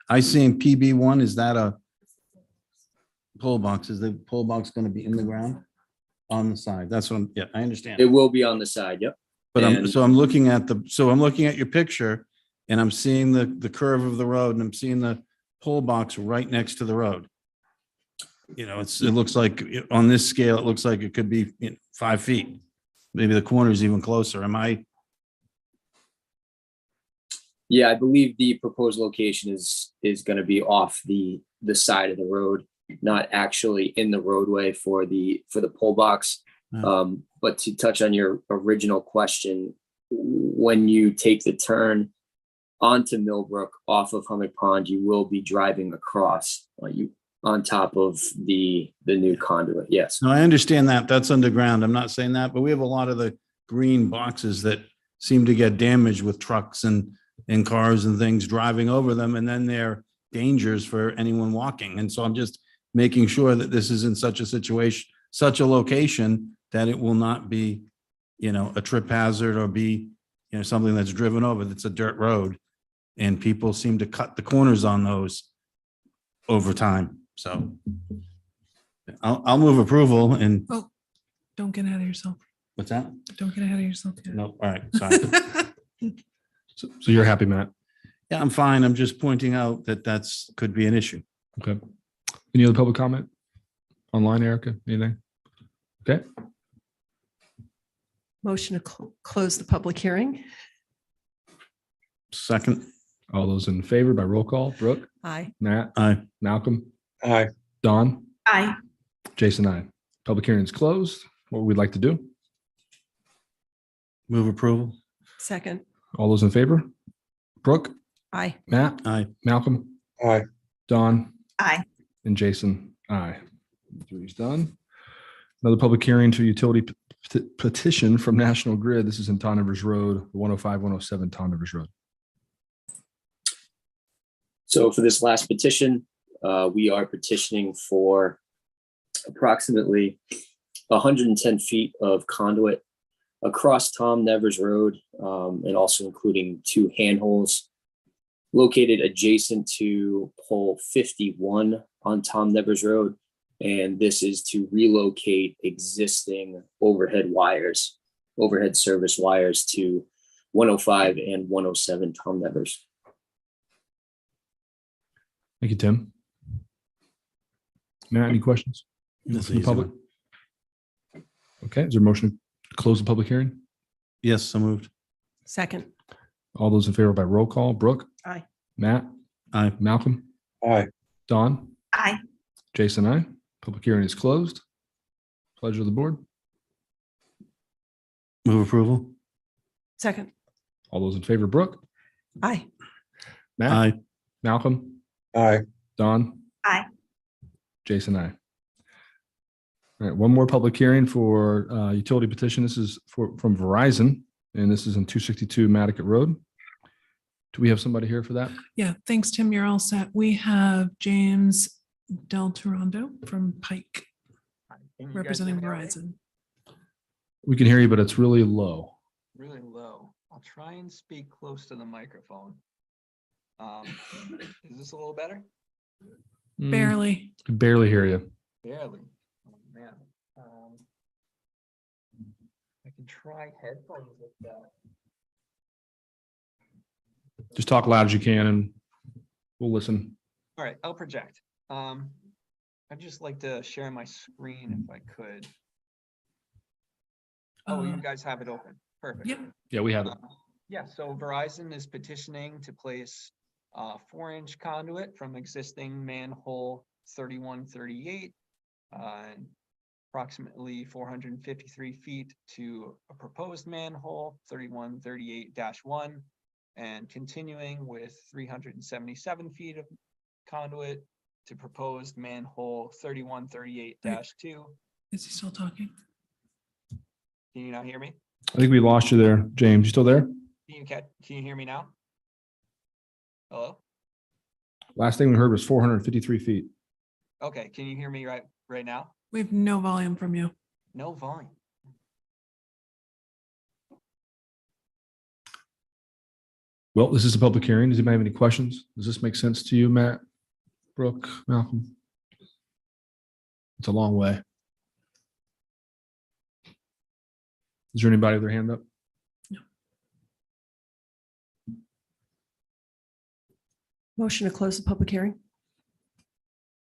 C: I see in PB1, is that a pole box? Is the pole box going to be in the ground on the side? That's what yeah, I understand.
R: It will be on the side. Yep.
C: But
R: And-
C: I'm looking at your picture and I'm seeing the curve of the road and I'm seeing the pole box right next to the road. You know, it looks like on this scale, it looks like it could be 5 feet. Maybe the corner is even closer. Am I?
R: Yeah, I believe the proposed location is going to be off the side of the road, not actually in the roadway for the pole box. But to touch on your original question, when you take the turn onto Millbrook off of Hummock Pond, you will be driving across on top of the new conduit. Yes.
C: No, I understand that. That's underground. I'm not saying that, but we have a lot of the green boxes that seem to get damaged with trucks and cars and things driving over them. And then they're dangers for anyone walking. And so I'm just making sure that this is in such a situation, such a location that it will not be, a trip hazard or be, something that's driven over. That's a dirt road. And people seem to cut the corners on those over time. So I'll move approval and
D: Oh, don't get ahead of yourself.
C: what's that?
D: Don't get ahead of yourself. yet.
C: No, all right, sorry.
B: So you're happy, Matt?
C: Yeah, I'm fine. I'm just pointing out that could be an issue.
B: Okay. Any other public comment? Online, Erica, anything? Okay,
K: Motion to close the public hearing.
C: Second,
B: all those in favor by roll call, Brooke,
K: Aye.
B: Matt,
C: aye.
B: Malcolm,
L: Aye.
B: Don,
H: Aye.
B: Jason, I. Public hearing is closed. What we'd like to do?
C: Move approval.
K: Second.
B: All those in favor? Brooke,
K: Aye.
B: Matt,
C: Aye.
B: Malcolm,
L: Aye.
B: Don,
H: Aye.
B: and Jason, aye. Three's done. Another public hearing to utility petition from National Grid. This is in Tom Rivers Road, 105, 107 Tom Rivers Road.
R: So for this last petition, we are petitioning for approximately 110 feet of conduit across Tom Nevers Road, and also including 2 handholes located adjacent to pole 51 on Tom Nevers Road. And this is to relocate existing overhead service wires to 105 and 107 Tom Nevers.
B: Thank you, Tim. Matt, any questions
C: That's
B: from the
C: easy
B: public?
C: one.
B: Okay, is there a motion to close the public hearing?
C: Yes, so moved.
K: Second.
B: All those in favor by roll call, Brooke,
K: Aye.
B: Matt,
C: Aye.
B: Malcolm,
L: Aye.
B: Don,
H: Aye.
B: Jason, I. Public hearing is closed. Pleasure of the board.
C: Move approval.
K: Second.
B: All those in favor, Brooke,
K: Aye.
B: Matt,
C: Aye.
B: Malcolm,
L: Aye.
B: Don.
H: Aye.
B: Jason, I. All right, one more public hearing for utility petition. This is from Verizon, and this is in 262 Madaket Road. Do we have somebody here for that?
D: Yeah, thanks, Tim. You're all set. We have James Del Toronto from Pike representing Verizon.
B: We can hear you, but it's really low.
S: Really low. I'll try and speak close to the microphone. Is this a little better?
D: Barely.
B: Could barely hear you.
S: Barely. Oh, man. I can try headphones with that.
B: Just talk loud as you can and we'll listen.
S: All right, I'll project. I'd just like to share my screen if I could. Oh, you guys have it open. Perfect.
D: Yep.
B: Yeah, we have it.
S: Yeah, so Verizon is petitioning to place 4-inch conduit from existing manhole 3138 approximately 453 feet to a proposed manhole 3138-1, and continuing with 377 feet of conduit to proposed manhole 3138-2.
D: Is he still talking?
S: Can you not hear me?
B: I think we lost you there, James. You still there?
S: Can you hear me now? Hello?
B: Last thing we heard was 453 feet.
S: Okay, can you hear me right now?
D: We have no volume from you.
S: No volume.
B: Well, this is a public hearing. Does anybody have any questions? Does this make sense to you, Matt, Brooke, Malcolm? It's a long way. Is there anybody with their hand up?
K: Motion to close the public hearing.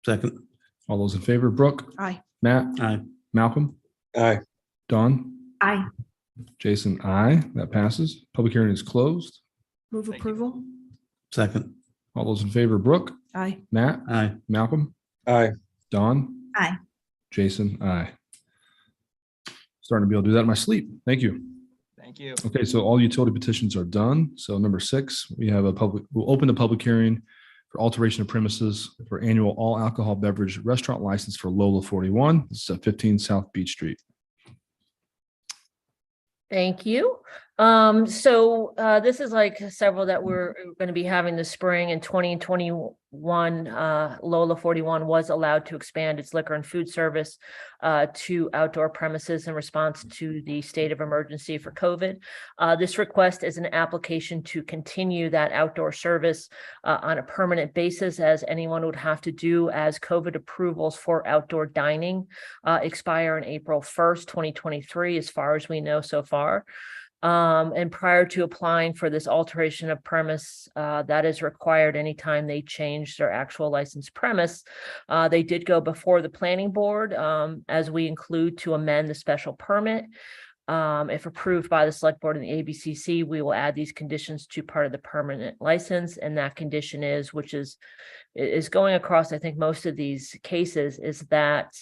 C: Second.
B: All those in favor, Brooke,
K: Aye.
B: Matt,
C: Aye.
B: Malcolm,
L: Aye.
B: Dawn,
J: Aye.
B: Jason, aye. That passes. Public hearing is closed.
K: Move
S: Thank you.
K: approval.
C: Second.
B: All those in favor, Brooke,
K: Aye.
B: Matt,
C: Aye.
B: Malcolm,
L: Aye.
B: Dawn,
J: Aye.
B: Jason, aye. Starting to be able to do that in my sleep. Thank you.
S: Thank you.
B: Okay, so all utility petitions are done. So number 6, we'll open the public hearing for alteration of premises for annual all alcohol beverage restaurant license for Lola 41. This is at 15 South Beach Street.
Q: Thank you. This is like several that we're going to be having this spring. In 2021. Lola 41 was allowed to expand its liquor and food service to outdoor premises in response to the state of emergency for COVID. This request is an application to continue that outdoor service on a permanent basis, as anyone would have to do, as COVID approvals for outdoor dining expire on April 1st, 2023, as far as we know so far. And prior to applying for this alteration of premise, that is required anytime they change their actual licensed premise. They did go before the planning board, as we include to amend the special permit. If approved by the select board and the ABCC, we will add these conditions to part of the permanent license. And that condition is, which is going across, I think, most of these cases, is that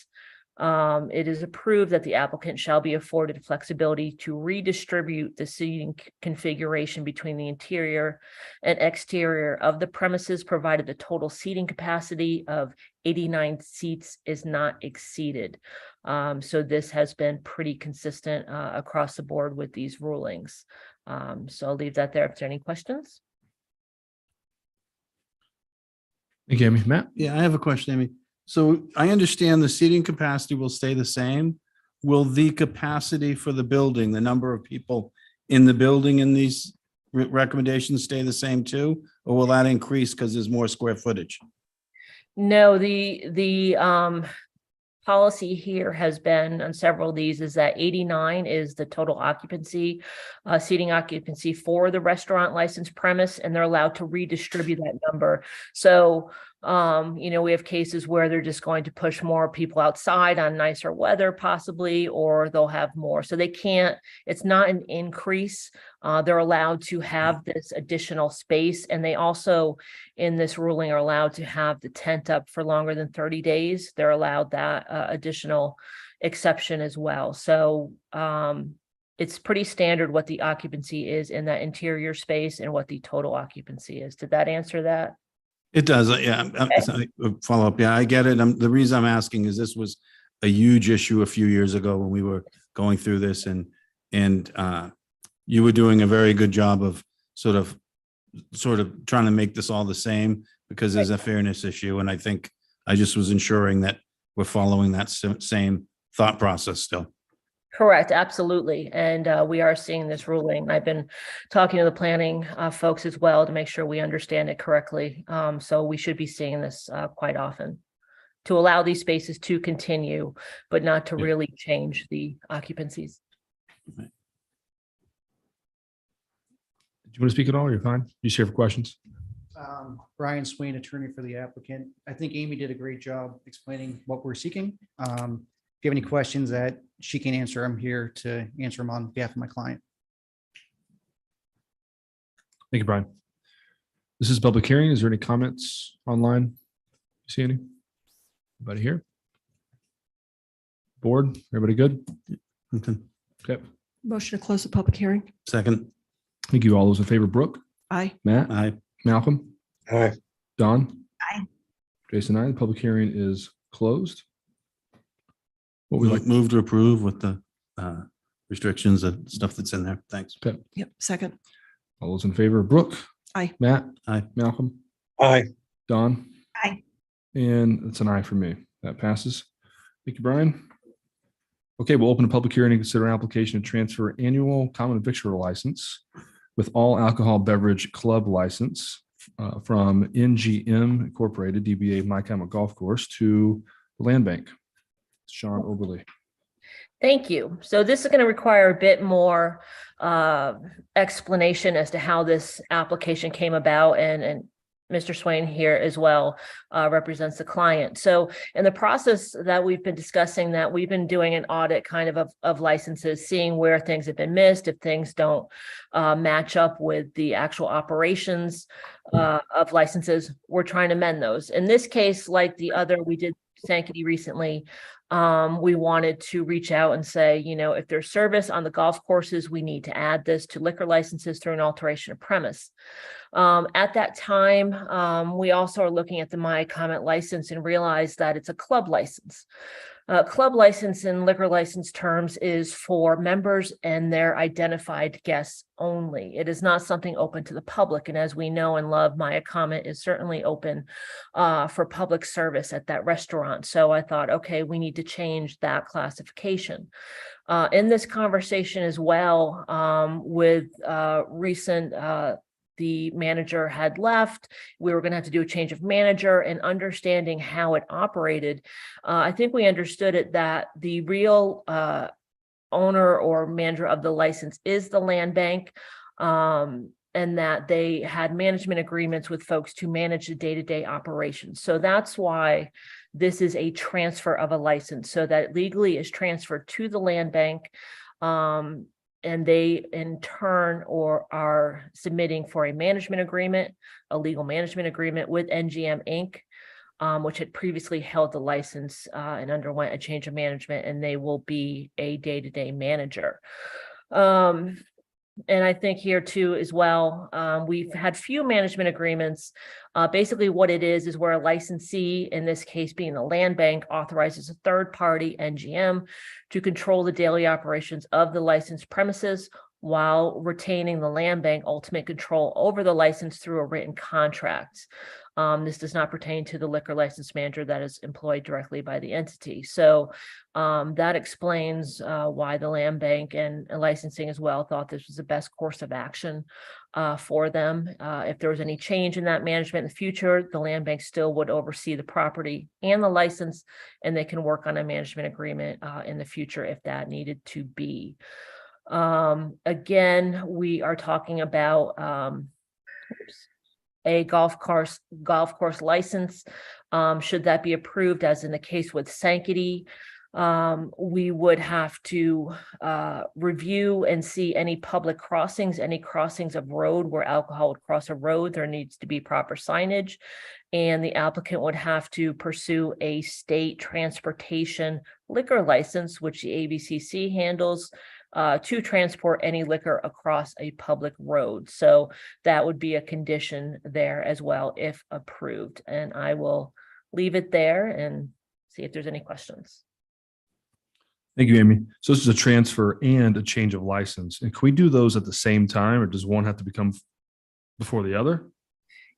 Q: it is approved that the applicant shall be afforded flexibility to redistribute the seating configuration between the interior and exterior of the premises, provided the total seating capacity of 89 seats is not exceeded. So this has been pretty consistent across the board with these rulings. So I'll leave that there if there are any questions.
B: Thank you, Amy. Matt?
C: Yeah, I have a question, Amy. So I understand the seating capacity will stay the same. Will the capacity for the building, the number of people in the building in these recommendations stay the same too? Or will that increase because there's more square footage?
Q: No, the policy here has been on several of these is that 89 is the total occupancy, seating occupancy for the restaurant license premise, and they're allowed to redistribute that number. So, we have cases where they're just going to push more people outside on nicer weather possibly, or they'll have more. So they can't, it's not an increase. They're allowed to have this additional space. And they also, in this ruling, are allowed to have the tent up for longer than 30 days. They're allowed that additional exception as well. So it's pretty standard what the occupancy is in that interior space and what the total occupancy is. Did that answer that?
C: It does. Yeah. Follow up. Yeah, I get it. The reason I'm asking is this was a huge issue a few years ago when we were going through this, and you were doing a very good job of sort of trying to make this all the same, because there's a fairness issue. And I think I just was ensuring that we're following that same thought process still.
Q: Correct, absolutely. And we are seeing this ruling. I've been talking to the planning folks as well to make sure we understand it correctly. So we should be seeing this quite often to allow these spaces to continue, but not to really change the occupancies.
B: Do you want to speak at all? You're fine. You share for questions.
T: Brian Swain, attorney for the applicant. I think Amy did a great job explaining what we're seeking. If you have any questions that she can answer, I'm here to answer them on behalf of my client.
B: Thank you, Brian. This is a public hearing. Is there any comments online? You see any? Anybody here? Board, everybody good?
C: Okay.
B: Okay.
K: Motion to close the public hearing.
C: Second.
B: Thank you. All those in favor, Brooke,
K: Aye.
B: Matt,
C: Aye.
B: Malcolm,
L: Aye.
B: Don?
Q: Aye.
B: Jason, aye. The public hearing is closed. What we like,
C: Move to approve with the restrictions and stuff that's in there. Thanks.
B: okay.
K: Yep. Second.
B: All those in favor, Brooke?
K: Aye.
B: Matt?
C: Aye.
B: Malcolm?
L: Aye.
B: Don?
Q: Aye.
B: And it's an aye for me. That passes. Thank you, Brian. Okay, we'll open a public hearing and consider an application to transfer annual common victualler license with all alcohol beverage club license from NGM Incorporated, DBA Miacomet Golf Course to the Land Bank. Sean Oberly.
Q: Thank you. So this is going to require a bit more explanation as to how this application came about, and Mr. Swain here as well represents the client. So in the process that we've been discussing, that we've been doing an audit kind of licenses, seeing where things have been missed, if things don't match up with the actual operations of licenses, we're trying to mend those. In this case, like the other, we did Sankey recently, we wanted to reach out and say, you know, if there's service on the golf courses, we need to add this to liquor licenses through an alteration of premise. At that time, we also are looking at the Miacomet license and realized that it's a club license. Club license in liquor license terms is for members and their identified guests only. It is not something open to the public. And as we know and love, Miacomet is certainly open for public service at that restaurant. So I thought, okay, we need to change that classification. In this conversation as well, with recent the manager had left, we were going to have to do a change of manager, and understanding how it operated. I think we understood it that the real owner or manager of the license is the land bank, and that they had management agreements with folks to manage the day-to-day operations. So that's why this is a transfer of a license, so that legally is transferred to the land bank. And they in turn are submitting for a management agreement, a legal management agreement with NGM Inc., which had previously held the license and underwent a change of management, and they will be a day-to-day manager. And I think here too as well, we've had few management agreements. Basically what it is where a licensee, in this case being the land bank, authorizes a third party, NGM, to control the daily operations of the licensed premises while retaining the land bank ultimate control over the license through a written contract. This does not pertain to the liquor license manager that is employed directly by the entity. So that explains why the land bank and licensing as well thought this was the best course of action for them. If there was any change in that management in the future, the land bank still would oversee the property and the license, and they can work on a management agreement in the future if that needed to be. Again, we are talking about a golf course license. Should that be approved, as in the case with Sankey, we would have to review and see any public crossings, any crossings of road where alcohol would cross a road. There needs to be proper signage, and the applicant would have to pursue a state transportation liquor license, which the ABCC handles, to transport any liquor across a public road. So that would be a condition there as well, if approved. And I will leave it there and see if there's any questions.
B: Thank you, Amy. So this is a transfer and a change of license. And can we do those at the same time, or does one have to become before the other?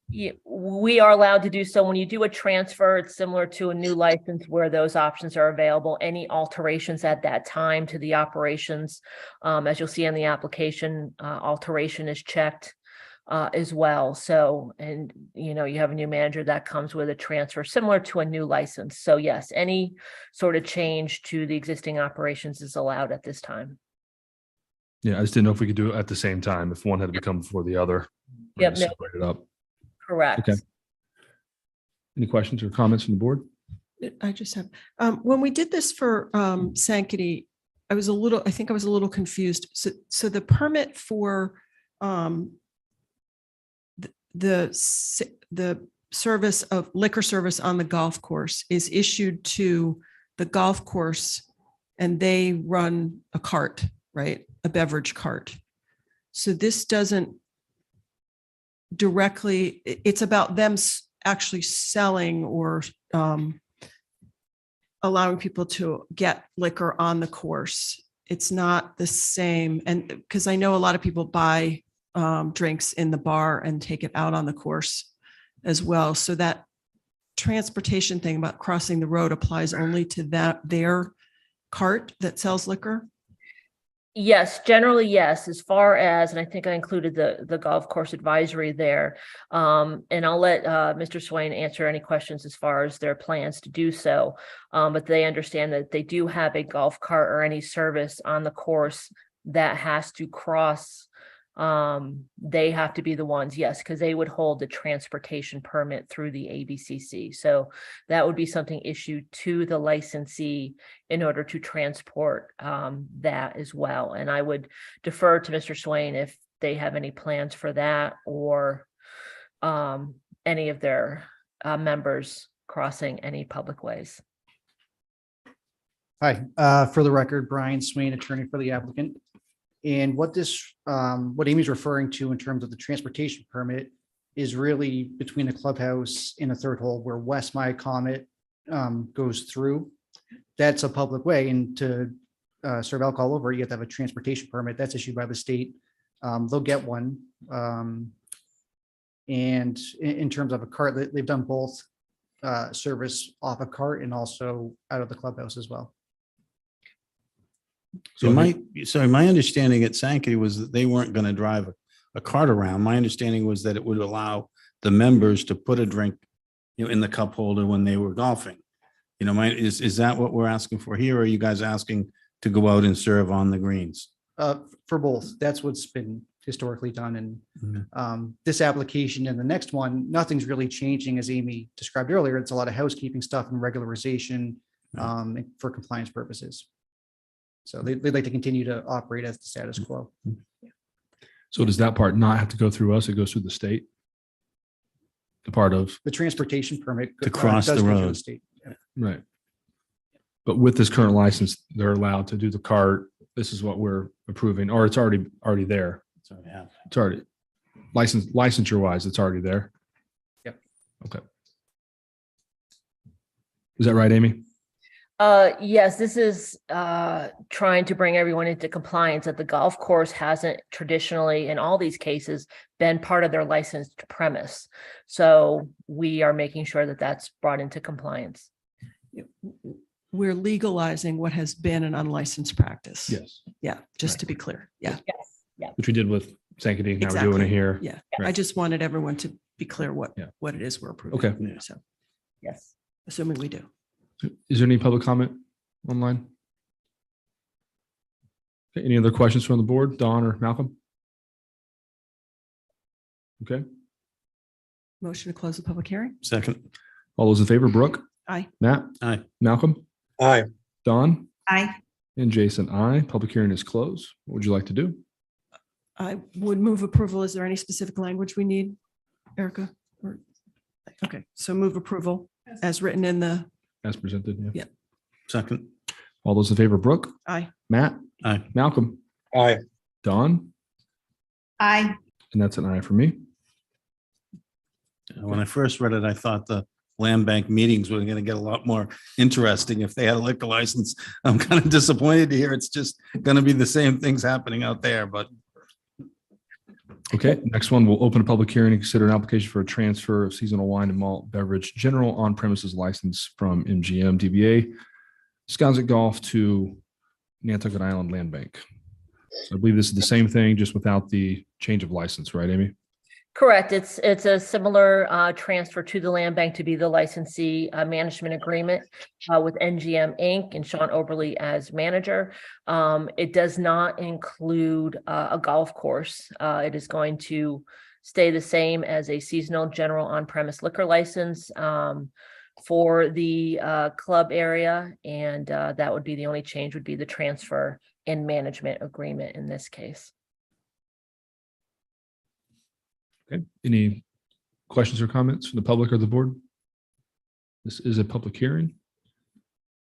Q: Yeah, we are allowed to do so. When you do a transfer, it's similar to a new license where those options are available. Any alterations at that time to the operations, as you'll see on the application, alteration is checked as well. So, and you know, you have a new manager that comes with a transfer similar to a new license. So yes, any sort of change to the existing operations is allowed at this time.
B: Yeah, I just didn't know if we could do it at the same time, if one had to become before the other.
Q: Yep. No,
B: Separate it up.
Q: correct.
B: Okay. Any questions or comments from the board?
K: I just have, when we did this for Sankey, I think I was a little confused. So the permit for the service of liquor service on the golf course is issued to the golf course and they run a cart, right? A beverage cart. So this doesn't directly, it's about them actually selling or allowing people to get liquor on the course. It's not the same. And because I know a lot of people buy drinks in the bar and take it out on the course as well. So that transportation thing about crossing the road applies only to their cart that sells liquor.
Q: Yes, generally, yes, as far as, and I think I included the golf course advisory there. And I'll let Mr. Swain answer any questions as far as their plans to do so. But they understand that they do have a golf cart or any service on the course that has to cross. They have to be the ones, yes, because they would hold the transportation permit through the ABCC. So that would be something issued to the licensee in order to transport that as well. And I would defer to Mr. Swain if they have any plans for that or any of their members crossing any public ways.
T: Hi, for the record, Brian Swain, attorney for the applicant. And what Amy's referring to in terms of the transportation permit is really between the clubhouse and the third hole where West Miacomet goes through. That's a public way, and to serve alcohol over, you have to have a transportation permit. That's issued by the state. They'll get one. And in terms of a cart, they've done both service off a cart and also out of the clubhouse as well.
C: So my understanding at Sankey was that they weren't going to drive a cart around. My understanding was that it would allow the members to put a drink, in the cup holder when they were golfing. Is that what we're asking for here? Or are you guys asking to go out and serve on the greens?
T: For both. That's what's been historically done. And this application and the next one, nothing's really changing as Amy described earlier. It's a lot of housekeeping stuff and regularization for compliance purposes. So they'd like to continue to operate as the status quo.
B: So does that part not have to go through us? It goes through the state? The part of
T: the transportation permit
C: to cross the road.
T: State.
B: Right. But with this current license, they're allowed to do the cart. This is what we're approving, or it's already there. It's already licensure wise, it's already there.
T: Yep.
B: Okay. Is that right, Amy?
Q: Yes, this is trying to bring everyone into compliance that the golf course hasn't traditionally, in all these cases, been part of their licensed premise. So we are making sure that that's brought into compliance.
K: We're legalizing what has been an unlicensed practice.
B: Yes.
K: Yeah, just to be clear. Yeah.
Q: Yes. Yeah.
B: Which we did with Sankey. Now
K: Exactly.
B: we're doing it here.
K: Yeah.
B: Right.
K: I just wanted everyone to be clear what it is we're approving.
B: Okay.
K: So,
Q: yes.
K: Assuming we do.
B: Is there any public comment online? Okay, any other questions from the board, Don or Malcolm? Okay.
K: Motion to close the public hearing?
C: Second.
B: All those in favor, Brooke?
K: Aye.
B: Matt?
C: Aye.
B: Malcolm?
L: Aye.
B: Don?
H: Aye.
B: And Jason, aye. Public hearing is closed. What would you like to do?
K: I would move approval. Is there any specific language we need, Erica? Okay, so move approval as written in the.
B: As presented, yeah.
K: Yeah.
C: Second.
B: All those in favor, Brooke?
K: Aye.
B: Matt?
C: Aye.
B: Malcolm?
L: Aye.
B: Don?
H: Aye.
B: And that's an aye for me.
C: When I first read it, I thought the land bank meetings were going to get a lot more interesting if they had a liquor license. I'm kind of disappointed to hear it's just going to be the same things happening out there, but.
B: Okay, next one, we'll open a public hearing and consider an application for a transfer of seasonal wine and malt beverage general on-premises license from MGM DBA Siasconset Golf to Nantucket Island Land Bank. So I believe this is the same thing, just without the change of license, right, Amy?
Q: Correct. It's a similar transfer to the land bank to be the licensee management agreement with NGM Inc. and Sean Oberly as manager. It does not include a golf course. It is going to stay the same as a seasonal general on-premise liquor license for the club area. And that would be the only change would be the transfer and management agreement in this case.
B: Okay, any questions or comments from the public or the board? This is a public hearing.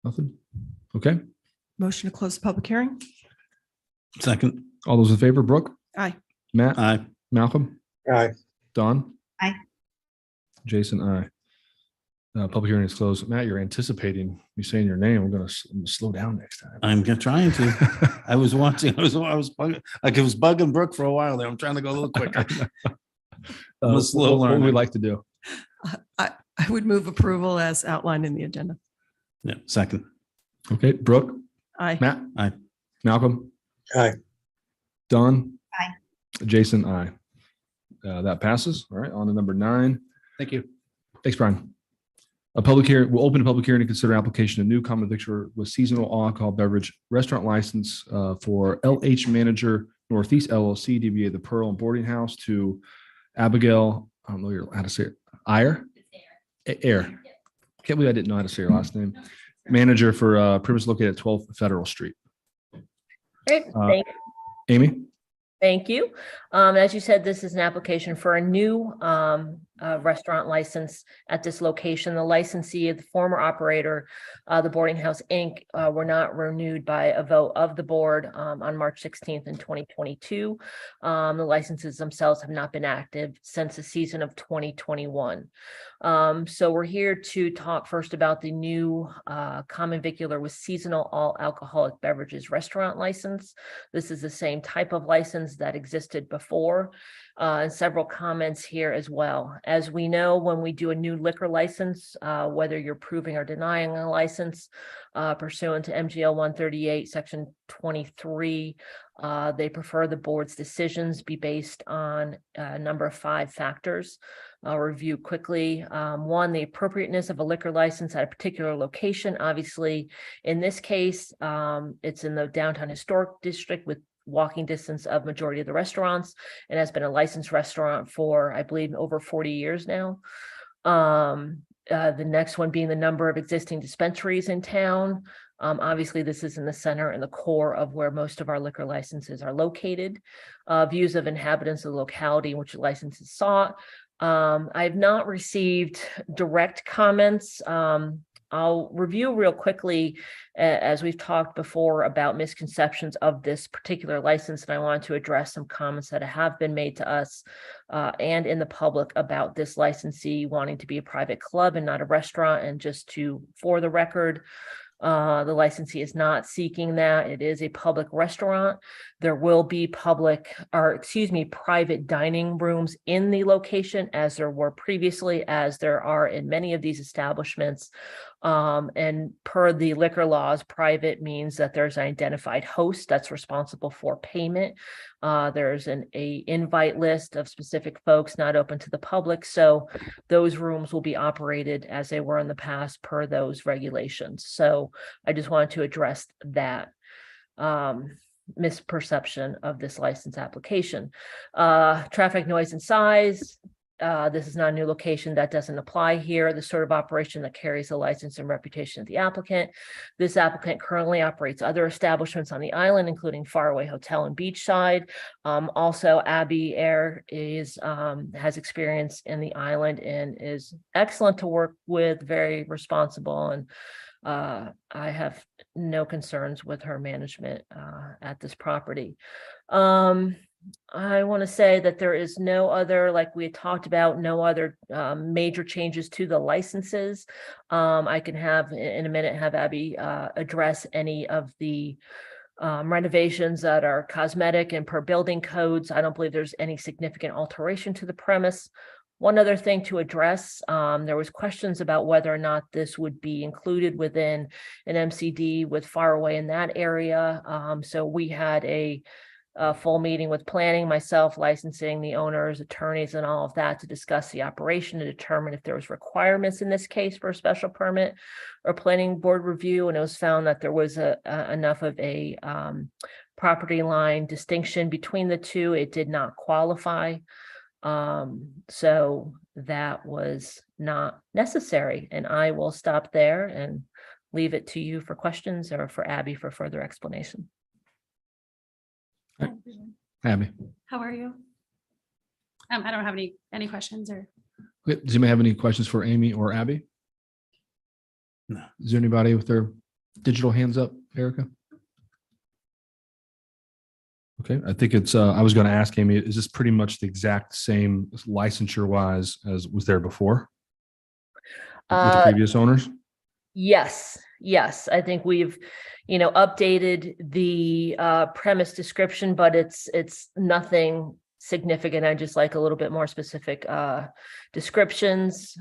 B: Nothing? Okay.
K: Motion to close the public hearing?
C: Second.
B: All those in favor, Brooke,
K: Aye.
B: Matt,
C: Aye.
B: Malcolm,
L: Aye.
B: Don?
J: Aye.
B: Jason, aye. Public hearing is closed. Matt, you're anticipating me saying your name. I'm going to slow down next time.
C: I'm trying to. I was watching. I was bugging, like it was bugging Brooke for a while there. I'm trying to go a little quicker. I'm a slow
B: What would we
C: learner.
B: like to do?
K: I would move approval as outlined in the agenda.
C: Yeah, second.
B: Okay, Brooke,
K: Aye.
B: Matt?
C: Aye.
B: Malcolm?
L: Aye.
B: Don?
J: Aye.
B: Jason, aye. That passes. All right, on to number 9.
T: Thank you.
B: Thanks, Brian. A public hearing, we'll open a public hearing to consider application of new common victualler with seasonal all alcohol beverage restaurant license for LH Manager Northeast LLC, DBA The Pearl and Boarding House to Abigail, I don't know how to say it, Ayer? Air. Can't believe I didn't know how to say your last name. Manager for premise located at 12 Federal Street.
Q: Great,
B: Amy?
Q: thank you. As you said, this is an application for a new restaurant license at this location. The licensee, the former operator, the Boarding House Inc., were not renewed by a vote of the board on March 16th in 2022. The licenses themselves have not been active since the season of 2021. So we're here to talk first about the new common vicular with seasonal all alcoholic beverages restaurant license. This is the same type of license that existed before. And several comments here as well. As we know, when we do a new liquor license, whether you're approving or denying a license pursuant to MGL 138, Section 23, they prefer the board's decisions be based on a number of 5 factors. I'll review quickly. 1, the appropriateness of a liquor license at a particular location. Obviously, in this case, it's in the downtown historic district with walking distance of majority of the restaurants, and has been a licensed restaurant for, I believe, over 40 years now. The next one being the number of existing dispensaries in town. Obviously, this is in the center and the core of where most of our liquor licenses are located. Views of inhabitants of the locality in which the license is sought. I have not received direct comments. I'll review real quickly, as we've talked before, about misconceptions of this particular license, and I want to address some comments that have been made to us and in the public about this licensee wanting to be a private club and not a restaurant. And just for the record, the licensee is not seeking that. It is a public restaurant. There will be private dining rooms in the location, as there were previously, as there are in many of these establishments. And per the liquor laws, private means that there's an identified host that's responsible for payment. There's an invite list of specific folks not open to the public. So those rooms will be operated as they were in the past per those regulations. So I just wanted to address that misperception of this license application. Traffic, noise, and size. This is not a new location. That doesn't apply here. The sort of operation that carries the license and reputation of the applicant. This applicant currently operates other establishments on the island, including Faraway Hotel and Beachside. Also, Abby Air has experience in the island and is excellent to work with, very responsible, and I have no concerns with her management at this property. I want to say that there is no other, like we had talked about, no other major changes to the licenses. I can in a minute have Abby address any of the renovations that are cosmetic and per building codes. I don't believe there's any significant alteration to the premise. One other thing to address, there was questions about whether or not this would be included within an MCD with Faraway in that area. So we had a full meeting with planning, myself, licensing, the owners, attorneys, and all of that to discuss the operation and determine if there was requirements in this case for a special permit or planning board review. And it was found that there was enough of a property line distinction between the two. It did not qualify. So that was not necessary. And I will stop there and leave it to you for questions or for Abby for further explanation.
B: Abby.
U: How are you? I don't have any questions or.
B: Okay, does anybody have any questions for Amy or Abby?
C: No.
B: Is there anybody with their digital hands up, Erica? Okay, I think it's, I was going to ask Amy, is this pretty much the exact same licensure wise as was there before? With the previous owners?
Q: Yes, yes. I think we've, updated the premise description, but it's nothing significant. I just like a little bit more specific descriptions.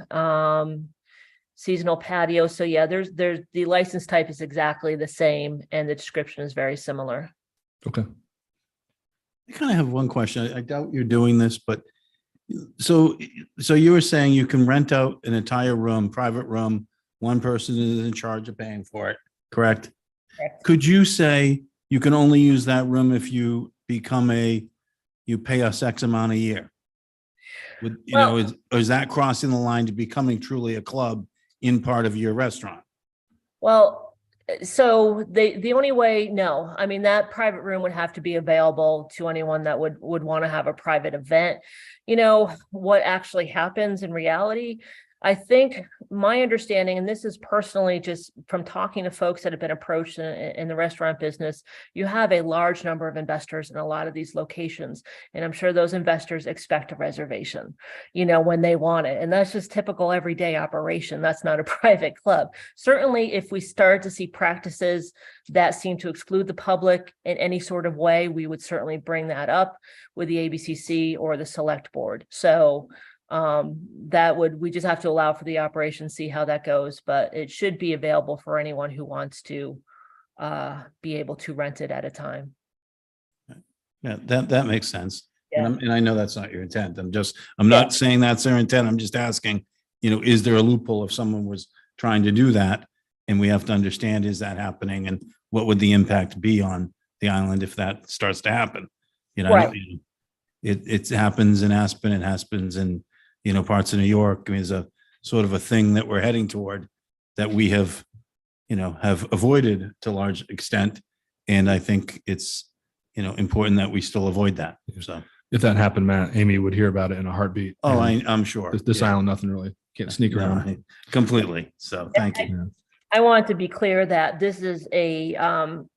Q: Seasonal patio. So yeah, there's the license type is exactly the same and the description is very similar.
B: Okay.
C: I kind of have one question. I doubt you're doing this, but so you were saying you can rent out an entire room, private room. One person is in charge of paying for it, correct?
Q: Correct.
C: Could you say you can only use that room if you you pay us X amount a year? Is that crossing the line to becoming truly a club in part of your restaurant?
Q: Well, so the only way, no, I mean, that private room would have to be available to anyone that would want to have a private event. What actually happens in reality, I think my understanding, and this is personally just from talking to folks that have been approached in the restaurant business, you have a large number of investors in a lot of these locations. And I'm sure those investors expect a reservation, when they want it. And that's just typical everyday operation. That's not a private club. Certainly, if we start to see practices that seem to exclude the public in any sort of way, we would certainly bring that up with the ABCC or the select board. So we just have to allow for the operation, see how that goes, but it should be available for anyone who wants to be able to rent it at a time.
C: Yeah, that makes sense.
Q: Yeah.
C: And I know that's not your intent. I'm not saying that's their intent. I'm just asking, is there a loophole if someone was trying to do that? And we have to understand, is that happening? And what would the impact be on the island if that starts to happen?
Q: Right.
C: It happens in Aspen, it happens in parts of New York. I mean, it's a sort of a thing that we're heading toward that we have avoided to a large extent. And I think it's, important that we still avoid that. So
B: If that happened, Matt, Amy would hear about it in a heartbeat.
C: Oh,
B: And
C: I'm sure.
B: This
C: Yeah.
B: island, nothing really, can't sneak around.
C: Completely. So thank you.
Q: I want to be clear that this is a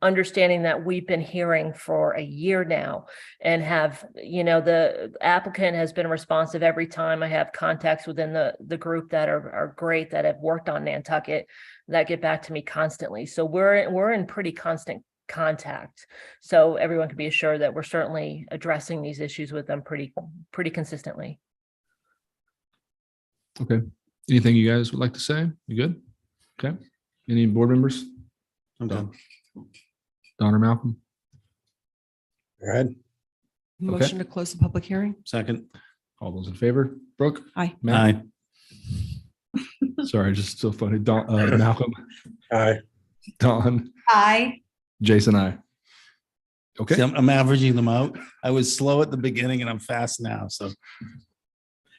Q: understanding that we've been hearing for a year now and have, the applicant has been responsive every time. I have contacts within the group that are great, that have worked on Nantucket, that get back to me constantly. So we're in pretty constant contact. So everyone can be assured that we're certainly addressing these issues with them pretty consistently.
B: Okay. Anything you guys would like to say? You good? Okay. Any board members? Don or Malcolm?
L: Go ahead.
K: Motion to close the public hearing?
C: Second.
B: All those in favor? Brooke?
K: Aye.
B: Matt?
C: Aye.
B: Sorry, just so funny. Malcolm?
L: Aye.
B: Don?
U: Aye.
B: Jason, aye. Okay.
C: See, I'm averaging them out. I was slow at the beginning and I'm fast now. So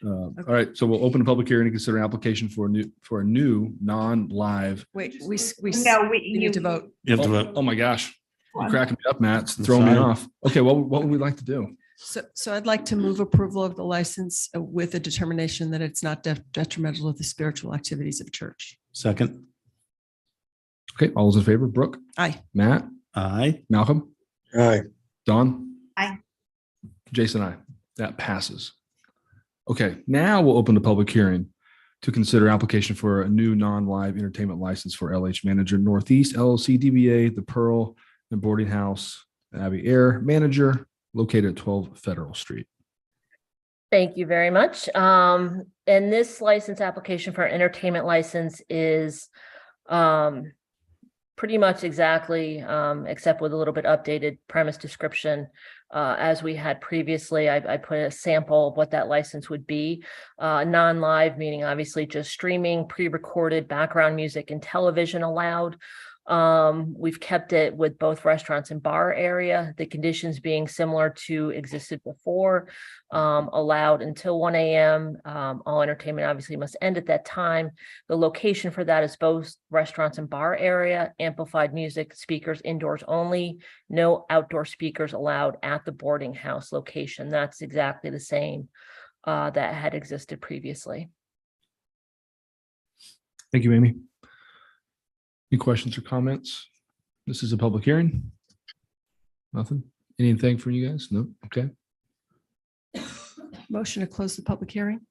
B: All right, so we'll open a public hearing to consider an application for a new non-live.
K: Wait, we
U: you
K: need to vote.
C: you have to vote.
B: Oh my gosh, you're cracking me up, Matt. It's throwing me
C: sorry.
B: off. Okay, what would we like to do?
K: So I'd like to move approval of the license with a determination that it's not detrimental to the spiritual activities of church.
C: Second.
B: Okay, all those in favor? Brooke?
K: Aye.
B: Matt?
C: Aye.
B: Malcolm?
L: Aye.
B: Don?
U: Aye.
B: Jason, aye. That passes. Okay, now we'll open the public hearing to consider application for a new non-live entertainment license for LH Manager Northeast LLC DBA The Pearl and Boarding House Abbey Air Manager located at 12 Federal Street.
Q: Thank you very much. And this license application for an entertainment license is pretty much exactly, except with a little bit updated premise description. As we had previously, I put a sample of what that license would be. Non-live, meaning obviously just streaming, pre-recorded background music and television allowed. We've kept it with both restaurants and bar area, the conditions being similar to existed before, allowed until 1 a.m. All entertainment obviously must end at that time. The location for that is both restaurants and bar area, amplified music, speakers indoors only, no outdoor speakers allowed at the boarding house location. That's exactly the same that had existed previously.
B: Thank you, Amy. Any questions or comments? This is a public hearing. Nothing. Anything from you guys? No? Okay.
K: Motion to close the public hearing.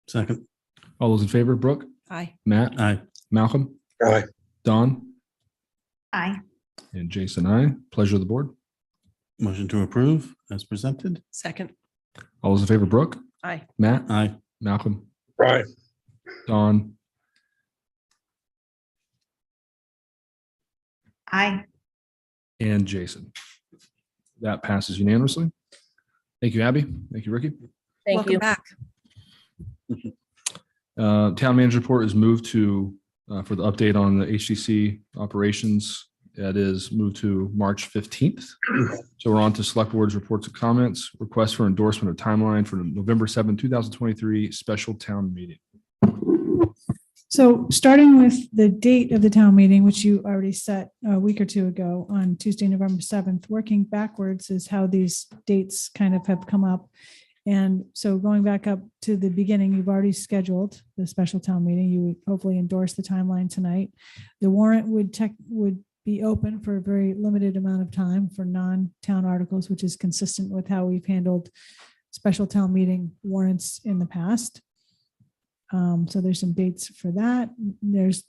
C: Second.
B: All those in favor, Brooke,
K: Aye.
B: Matt,
C: Aye.
B: Malcolm,
L: Aye.
B: Don,
U: Aye.
B: and Jason, aye. Pleasure of the board.
C: Motion to approve as presented.
K: Second.
B: All those in favor, Brooke,
K: Aye.
B: Matt,
C: Aye.
B: Malcolm,
L: Aye.
B: Don,
U: Aye.
B: and Jason. That passes unanimously. Thank you, Abby. Thank you, Ricky.
Q: Thank
K: Welcome
Q: you.
K: back.
B: Town manager report is moved to, for the update on the HCC operations. That is moved to March 15th. So we're on to select board's reports and comments, request for endorsement of timeline for the November 7, 2023 special town meeting.
E: So starting with the date of the town meeting, which you already set a week or two ago on Tuesday, November 7th, working backwards is how these dates kind of have come up. And so going back up to the beginning, you've already scheduled the special town meeting. You would hopefully endorse the timeline tonight. The warrant would be open for a very limited amount of time for non-town articles, which is consistent with how we've handled special town meeting warrants in the past. So there's some dates for that. There's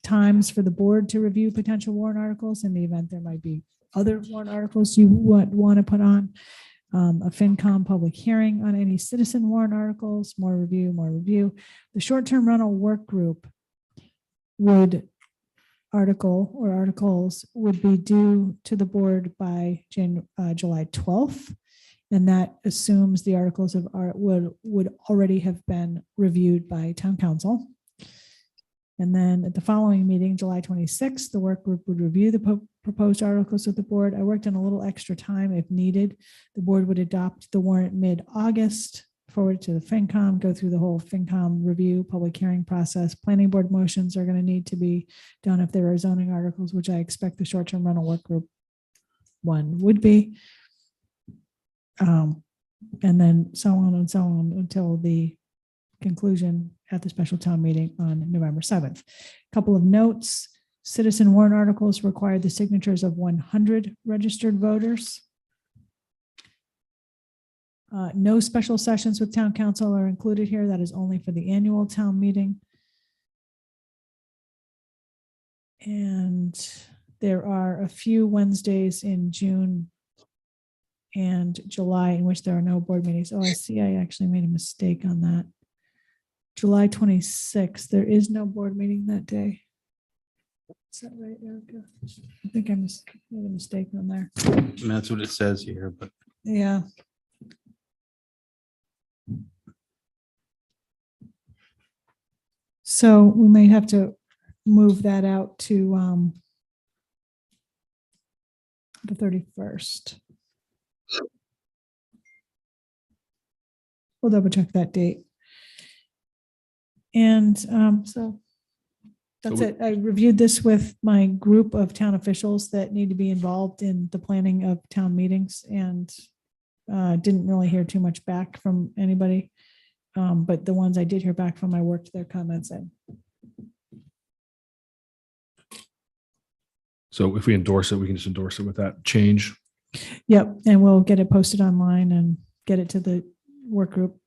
E: times for the board to review potential warrant articles in the event there might be other warrant articles you would want to put on. A FinCom public hearing on any citizen warrant articles, more review. The short-term rental work group articles would be due to the board by July 12th. And that assumes the articles would already have been reviewed by town council. And then at the following meeting, July 26th, the work group would review the proposed articles with the board. I worked in a little extra time if needed. The board would adopt the warrant mid-August, forward to the FinCom, go through the whole FinCom review, public hearing process. Planning board motions are going to need to be done if there are zoning articles, which I expect the short-term rental work group one would be. And then so on and so on until the conclusion at the special town meeting on November 7th. Couple of notes: citizen warrant articles require the signatures of 100 registered voters. No special sessions with town council are included here. That is only for the annual town meeting. And there are a few Wednesdays in June and July in which there are no board meetings. Oh, I see. I actually made a mistake on that. July 26th, there is no board meeting that day. Is that right, Erica? I think I made a mistake on there.
C: And that's what it says here, but
E: Yeah. So we may have to move that out to the 31st. We'll double check that date. And so that's it. I reviewed this with my group of town officials that need to be involved in the planning of town meetings and didn't really hear too much back from anybody. But the ones I did hear back from, I worked their comments in.
B: So if we endorse it, we can just endorse it with that change.
E: Yep. And we'll get it posted online and get it to the work group.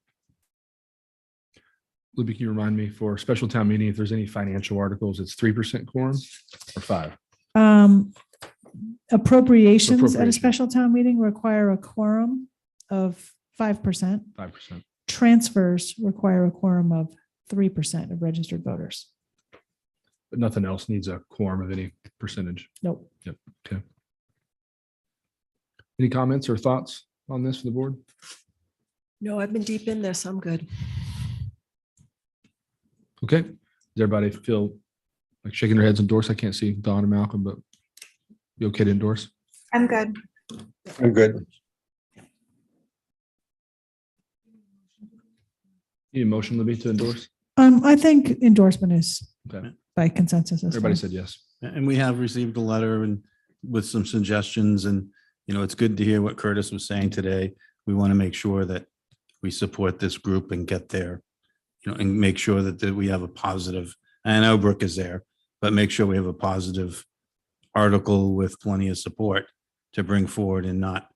B: Libby, can you remind me for special town meeting, if there's any financial articles, it's 3% quorum or 5%?
E: Appropriations at a special town meeting require a quorum of 5%.
B: 5%.
E: Transfers require a quorum of 3% of registered voters.
B: But nothing else needs a quorum of any percentage.
E: Nope.
B: Yep. Okay. Any comments or thoughts on this for the board?
K: No, I've been deep in this. I'm good.
B: Okay. Does everybody feel like shaking their heads endorse? I can't see Don and Malcolm, but you okay to endorse?
U: I'm good.
L: I'm good.
B: Need a motion, Libby, to endorse?
E: I think endorsement is
B: Okay.
E: by consensus.
B: Everybody said yes.
C: and we have received a letter and with some suggestions, and it's good to hear what Curtis was saying today. We want to make sure that we support this group and get there, and make sure that we have a positive. I know Brooke is there, but make sure we have a positive article with plenty of support to bring forward and not,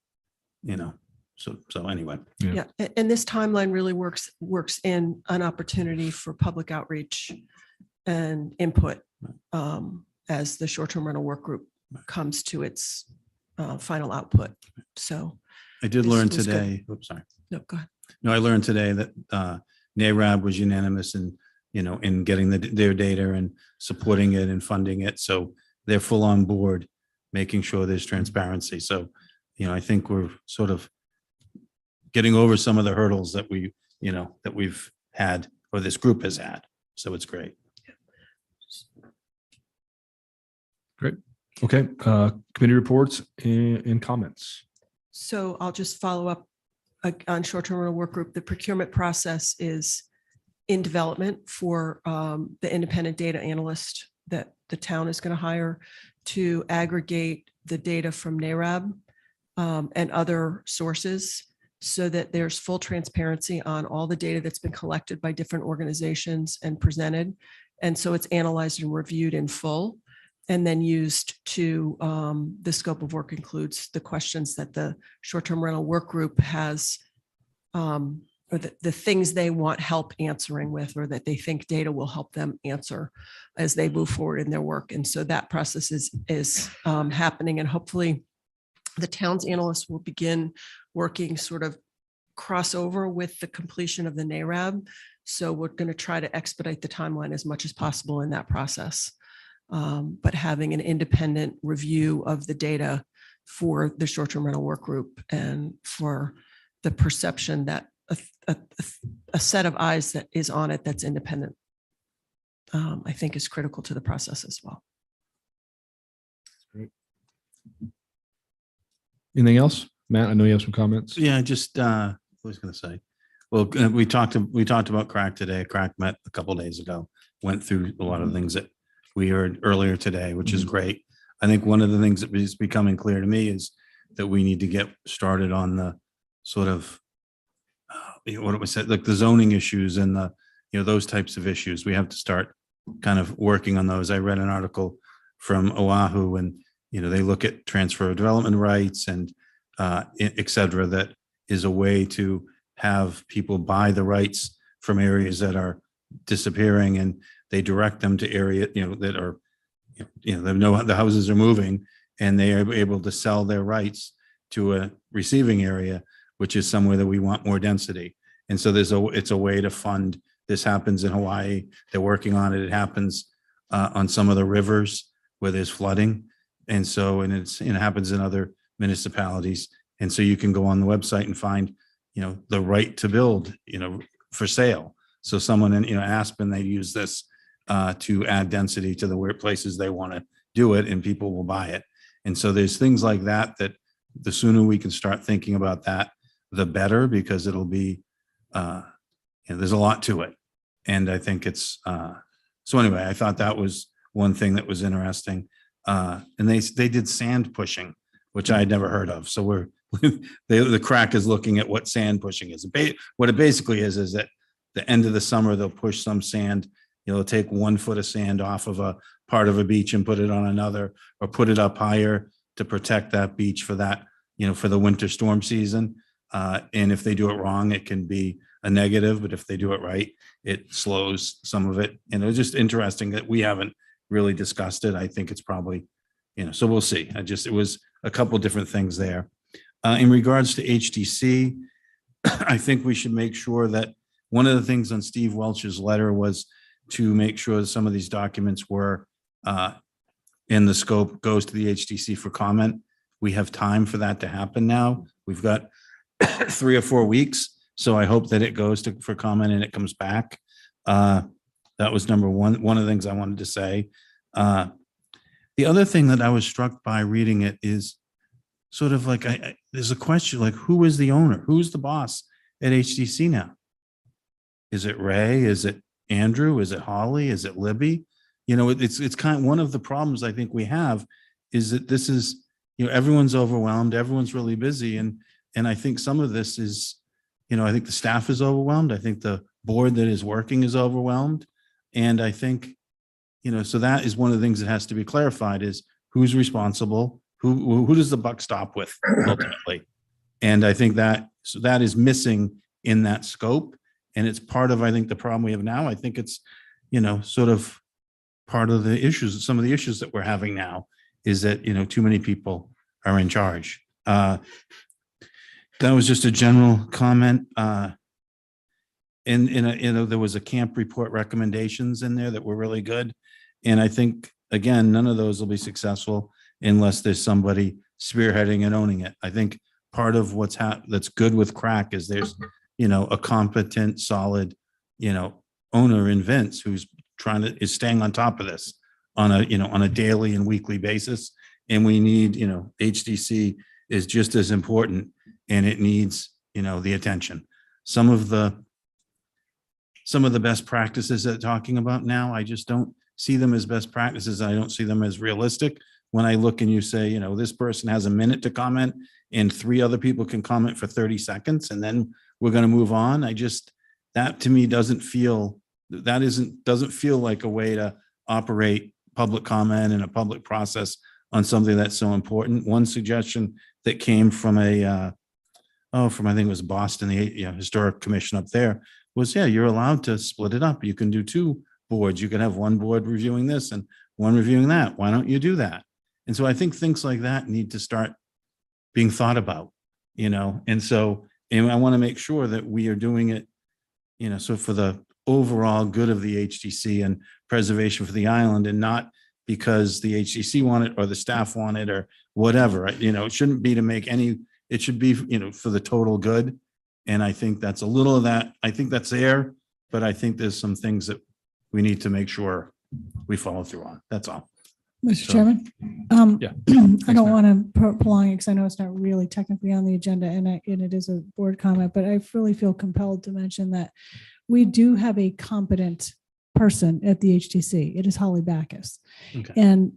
C: so anyway.
K: Yeah, and this timeline really works in an opportunity for public outreach and input as the short-term rental work group comes to its final output. So
C: I did
K: this
C: learn
K: was good.
C: today, oops, sorry.
K: No, go ahead.
C: No, I learned today that NARAB was unanimous in getting their data and supporting it and funding it. So they're full on board, making sure there's transparency. So, I think we're sort of getting over some of the hurdles that we've had, or this group has had. So it's great.
B: Great. Okay. Committee reports and comments.
K: So I'll just follow up on short-term rental work group. The procurement process is in development for the independent data analyst that the town is going to hire to aggregate the data from NARAB and other sources so that there's full transparency on all the data that's been collected by different organizations and presented. And so it's analyzed and reviewed in full and then used to, the scope of work includes the questions that the short-term rental work group has, or the things they want help answering with, or that they think data will help them answer as they move forward in their work. And so that process is happening, and hopefully the town's analysts will begin working sort of crossover with the completion of the NARAB. So we're going to try to expedite the timeline as much as possible in that process. But having an independent review of the data for the short-term rental work group and for the perception that a set of eyes that is on it that's independent, I think is critical to the process as well.
B: Great. Anything else? Matt, I know you have some comments.
C: Yeah, just, what was going to say? Well, we talked about crack today. Crack met a couple days ago, went through a lot of things that we heard earlier today, which is great. I think one of the things that is becoming clear to me is that we need to get started on the sort of, what it was said, like the zoning issues and the, those types of issues. We have to start kind of working on those. I read an article from Oahu, and, they look at transfer of development rights and et cetera. That is a way to have people buy the rights from areas that are disappearing, and they direct them to area, that are, they know the houses are moving, and they are able to sell their rights to a receiving area, which is somewhere that we want more density. And so it's a way to fund. This happens in Hawaii. They're working on it. It happens on some of the rivers where there's flooding. And so, and it happens in other municipalities. And so you can go on the website and find, the right to build, for sale. So someone in, Aspen, they use this to add density to the places they want to do it, and people will buy it. And so there's things like that, that the sooner we can start thinking about that, the better, because it'll be, there's a lot to it. And I think it's, so anyway, I thought that was one thing that was interesting. And they did sand pushing, which I had never heard of. So the crack is looking at what sand pushing is. What it basically is that the end of the summer, they'll push some sand, they'll take 1 foot of sand off of a part of a beach and put it on another, or put it up higher to protect that beach for that, for the winter storm season. And if they do it wrong, it can be a negative, but if they do it right, it slows some of it. And it was just interesting that we haven't really discussed it. I think it's probably, so we'll see. It was a couple different things there. In regards to HTC, I think we should make sure that one of the things on Steve Welch's letter was to make sure that some of these documents were in the scope, goes to the HTC for comment. We have time for that to happen now. We've got 3 or 4 weeks. So I hope that it goes for comment and it comes back. That was number one. One of the things I wanted to say. The other thing that I was struck by reading it is sort of like, there's a question like, who is the owner? Who's the boss at HTC now? Is it Ray? Is it Andrew? Is it Holly? Is it Libby? It's kind of one of the problems I think we have is that this is, everyone's overwhelmed. Everyone's really busy. And I think some of this is, I think the staff is overwhelmed. I think the board that is working is overwhelmed. And I think, so that is one of the things that has to be clarified is who's responsible, who does the buck stop with ultimately? And I think that, so that is missing in that scope. And it's part of, I think, the problem we have now. I think it's, sort of part of the issues, some of the issues that we're having now is that, too many people are in charge. That was just a general comment. There was a camp report recommendations in there that were really good. And I think, again, none of those will be successful unless there's somebody spearheading and owning it. I think part of what's that's good with crack is there's, a competent, solid, owner in Vince who's is staying on top of this on a daily and weekly basis. And we need, HDC is just as important and it needs, the attention. Some of the best practices that they're talking about now, I just don't see them as best practices. I don't see them as realistic. When I look and you say, this person has a minute to comment and 3 other people can comment for 30 seconds and then we're going to move on. That to me doesn't feel like a way to operate public comment and a public process on something that's so important. One suggestion that came from I think it was Boston, the historic commission up there was, you're allowed to split it up. You can do 2 boards. You can have one board reviewing this and one reviewing that. Why don't you do that? And so I think things like that need to start being thought about, and so, and I want to make sure that we are doing it, so for the overall good of the HDC and preservation for the island, and not because the HDC want it or the staff want it or whatever. It shouldn't be to make it should be, for the total good. And I think that's a little of that. I think that's there, but I think there's some things that we need to make sure we follow through on. That's all.
E: Mr. Chairman,
B: Yeah.
E: I don't want to prolong it because I know it's not really technically on the agenda and it is a board comment, but I really feel compelled to mention that we do have a competent person at the HTC. It is Holly Backus.
C: Okay.
E: And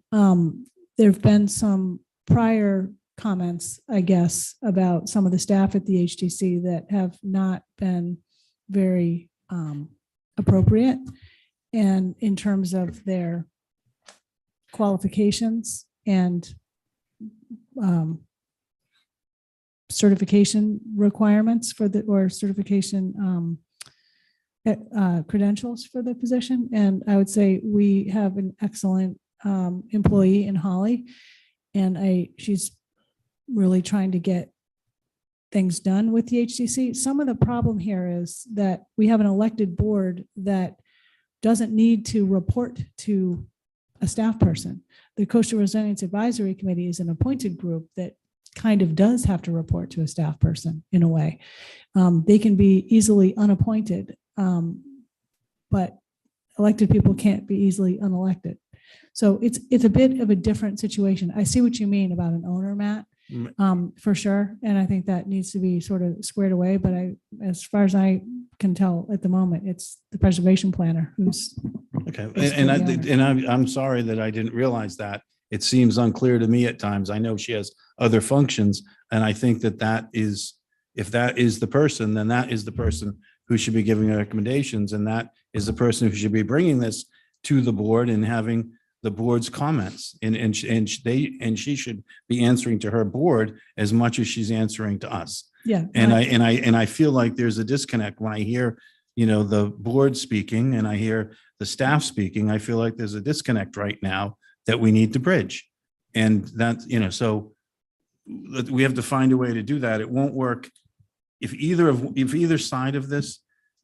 E: there've been some prior comments, I guess, about some of the staff at the HTC that have not been very appropriate. And in terms of their qualifications and certification requirements or certification credentials for the position. And I would say we have an excellent employee in Holly, and she's really trying to get things done with the HTC. Some of the problem here is that we have an elected board that doesn't need to report to a staff person. The Coastal Resilience Advisory Committee is an appointed group that kind of does have to report to a staff person in a way. They can be easily unappointed, but elected people can't be easily unelected. So it's a bit of a different situation. I see what you mean about an owner, Matt, for sure. And I think that needs to be sort of squared away. But as far as I can tell at the moment, it's the preservation planner who's.
C: Okay. I'm sorry that I didn't realize that. It seems unclear to me at times. I know she has other functions. And I think that is, if that is the person, then that is the person who should be giving recommendations. And that is the person who should be bringing this to the board and having the board's comments. And she should be answering to her board as much as she's answering to us.
E: Yeah.
C: And I feel like there's a disconnect when I hear, the board speaking and I hear the staff speaking. I feel like there's a disconnect right now that we need to bridge. And that, so we have to find a way to do that. It won't work if either side of this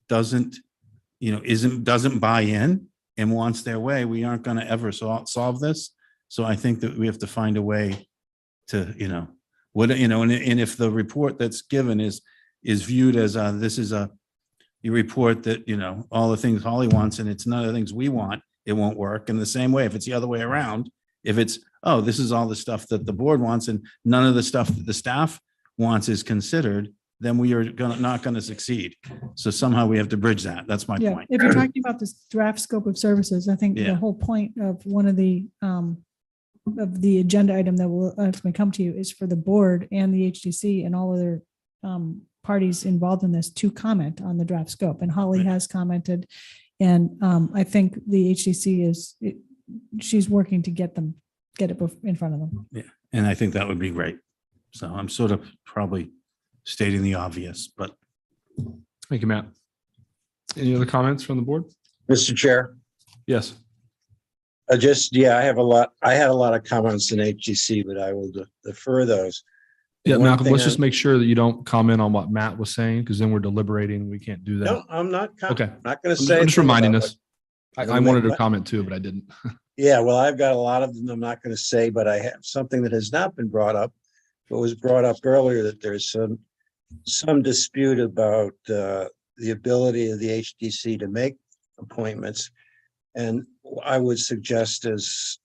C: doesn't buy in and wants their way. We aren't going to ever solve this. So I think that we have to find a way to, and if the report that's given is viewed as this is a report that, all the things Holly wants and it's none of the things we want, it won't work. In the same way, if it's the other way around, if it's, this is all the stuff that the board wants and none of the stuff that the staff wants is considered, then we are not going to succeed. So somehow we have to bridge that. That's my point.
E: If you're talking about this draft scope of services, I think the whole point of one of the agenda item that will ultimately come to you is for the board and the HDC and all other parties involved in this to comment on the draft scope. And Holly has commented, and I think the HDC she's working to get it in front of them.
C: Yeah. And I think that would be great. So I'm sort of probably stating the obvious, but
B: Thank you, Matt. Any other comments from the board?
L: Mr. Chair,
B: Yes.
L: I had a lot of comments in HGC, but I will defer those.
B: Yeah,
L: One
B: Malcolm,
L: thing
B: let's just
L: I'm-
B: make sure that you don't comment on what Matt was saying, because then we're deliberating. We can't do that.
L: No, I'm not,
B: Okay.
L: not going to
B: I'm
L: say.
B: just
L: anything
B: reminding
L: about
B: us.
L: what-
B: I wanted to comment too, but I didn't.
L: Yeah, well, I've got a lot of them I'm not going to say, but I have something that has not been brought up, but was brought up earlier, that there's some dispute about the ability of the HDC to make appointments. And I would suggest as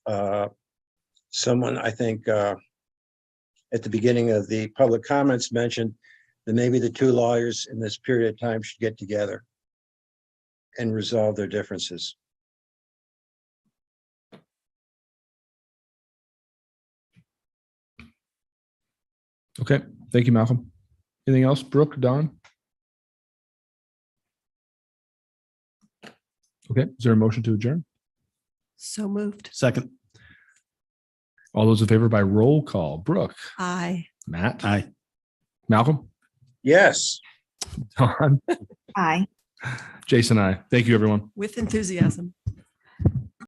L: someone, I think, at the beginning of the public comments mentioned that maybe the two lawyers in this period of time should get together and resolve their differences.
B: Okay. Thank you, Malcolm. Anything else? Brooke, Don? Okay. Is there a motion to adjourn?
K: So moved.
C: second,
B: All those in favor by roll call. Brooke,
K: Aye.
B: Matt,
C: aye.
B: Malcolm,
L: Yes.
B: Don,
Q: Aye.
B: Jason, I. Thank you, everyone.
K: With enthusiasm.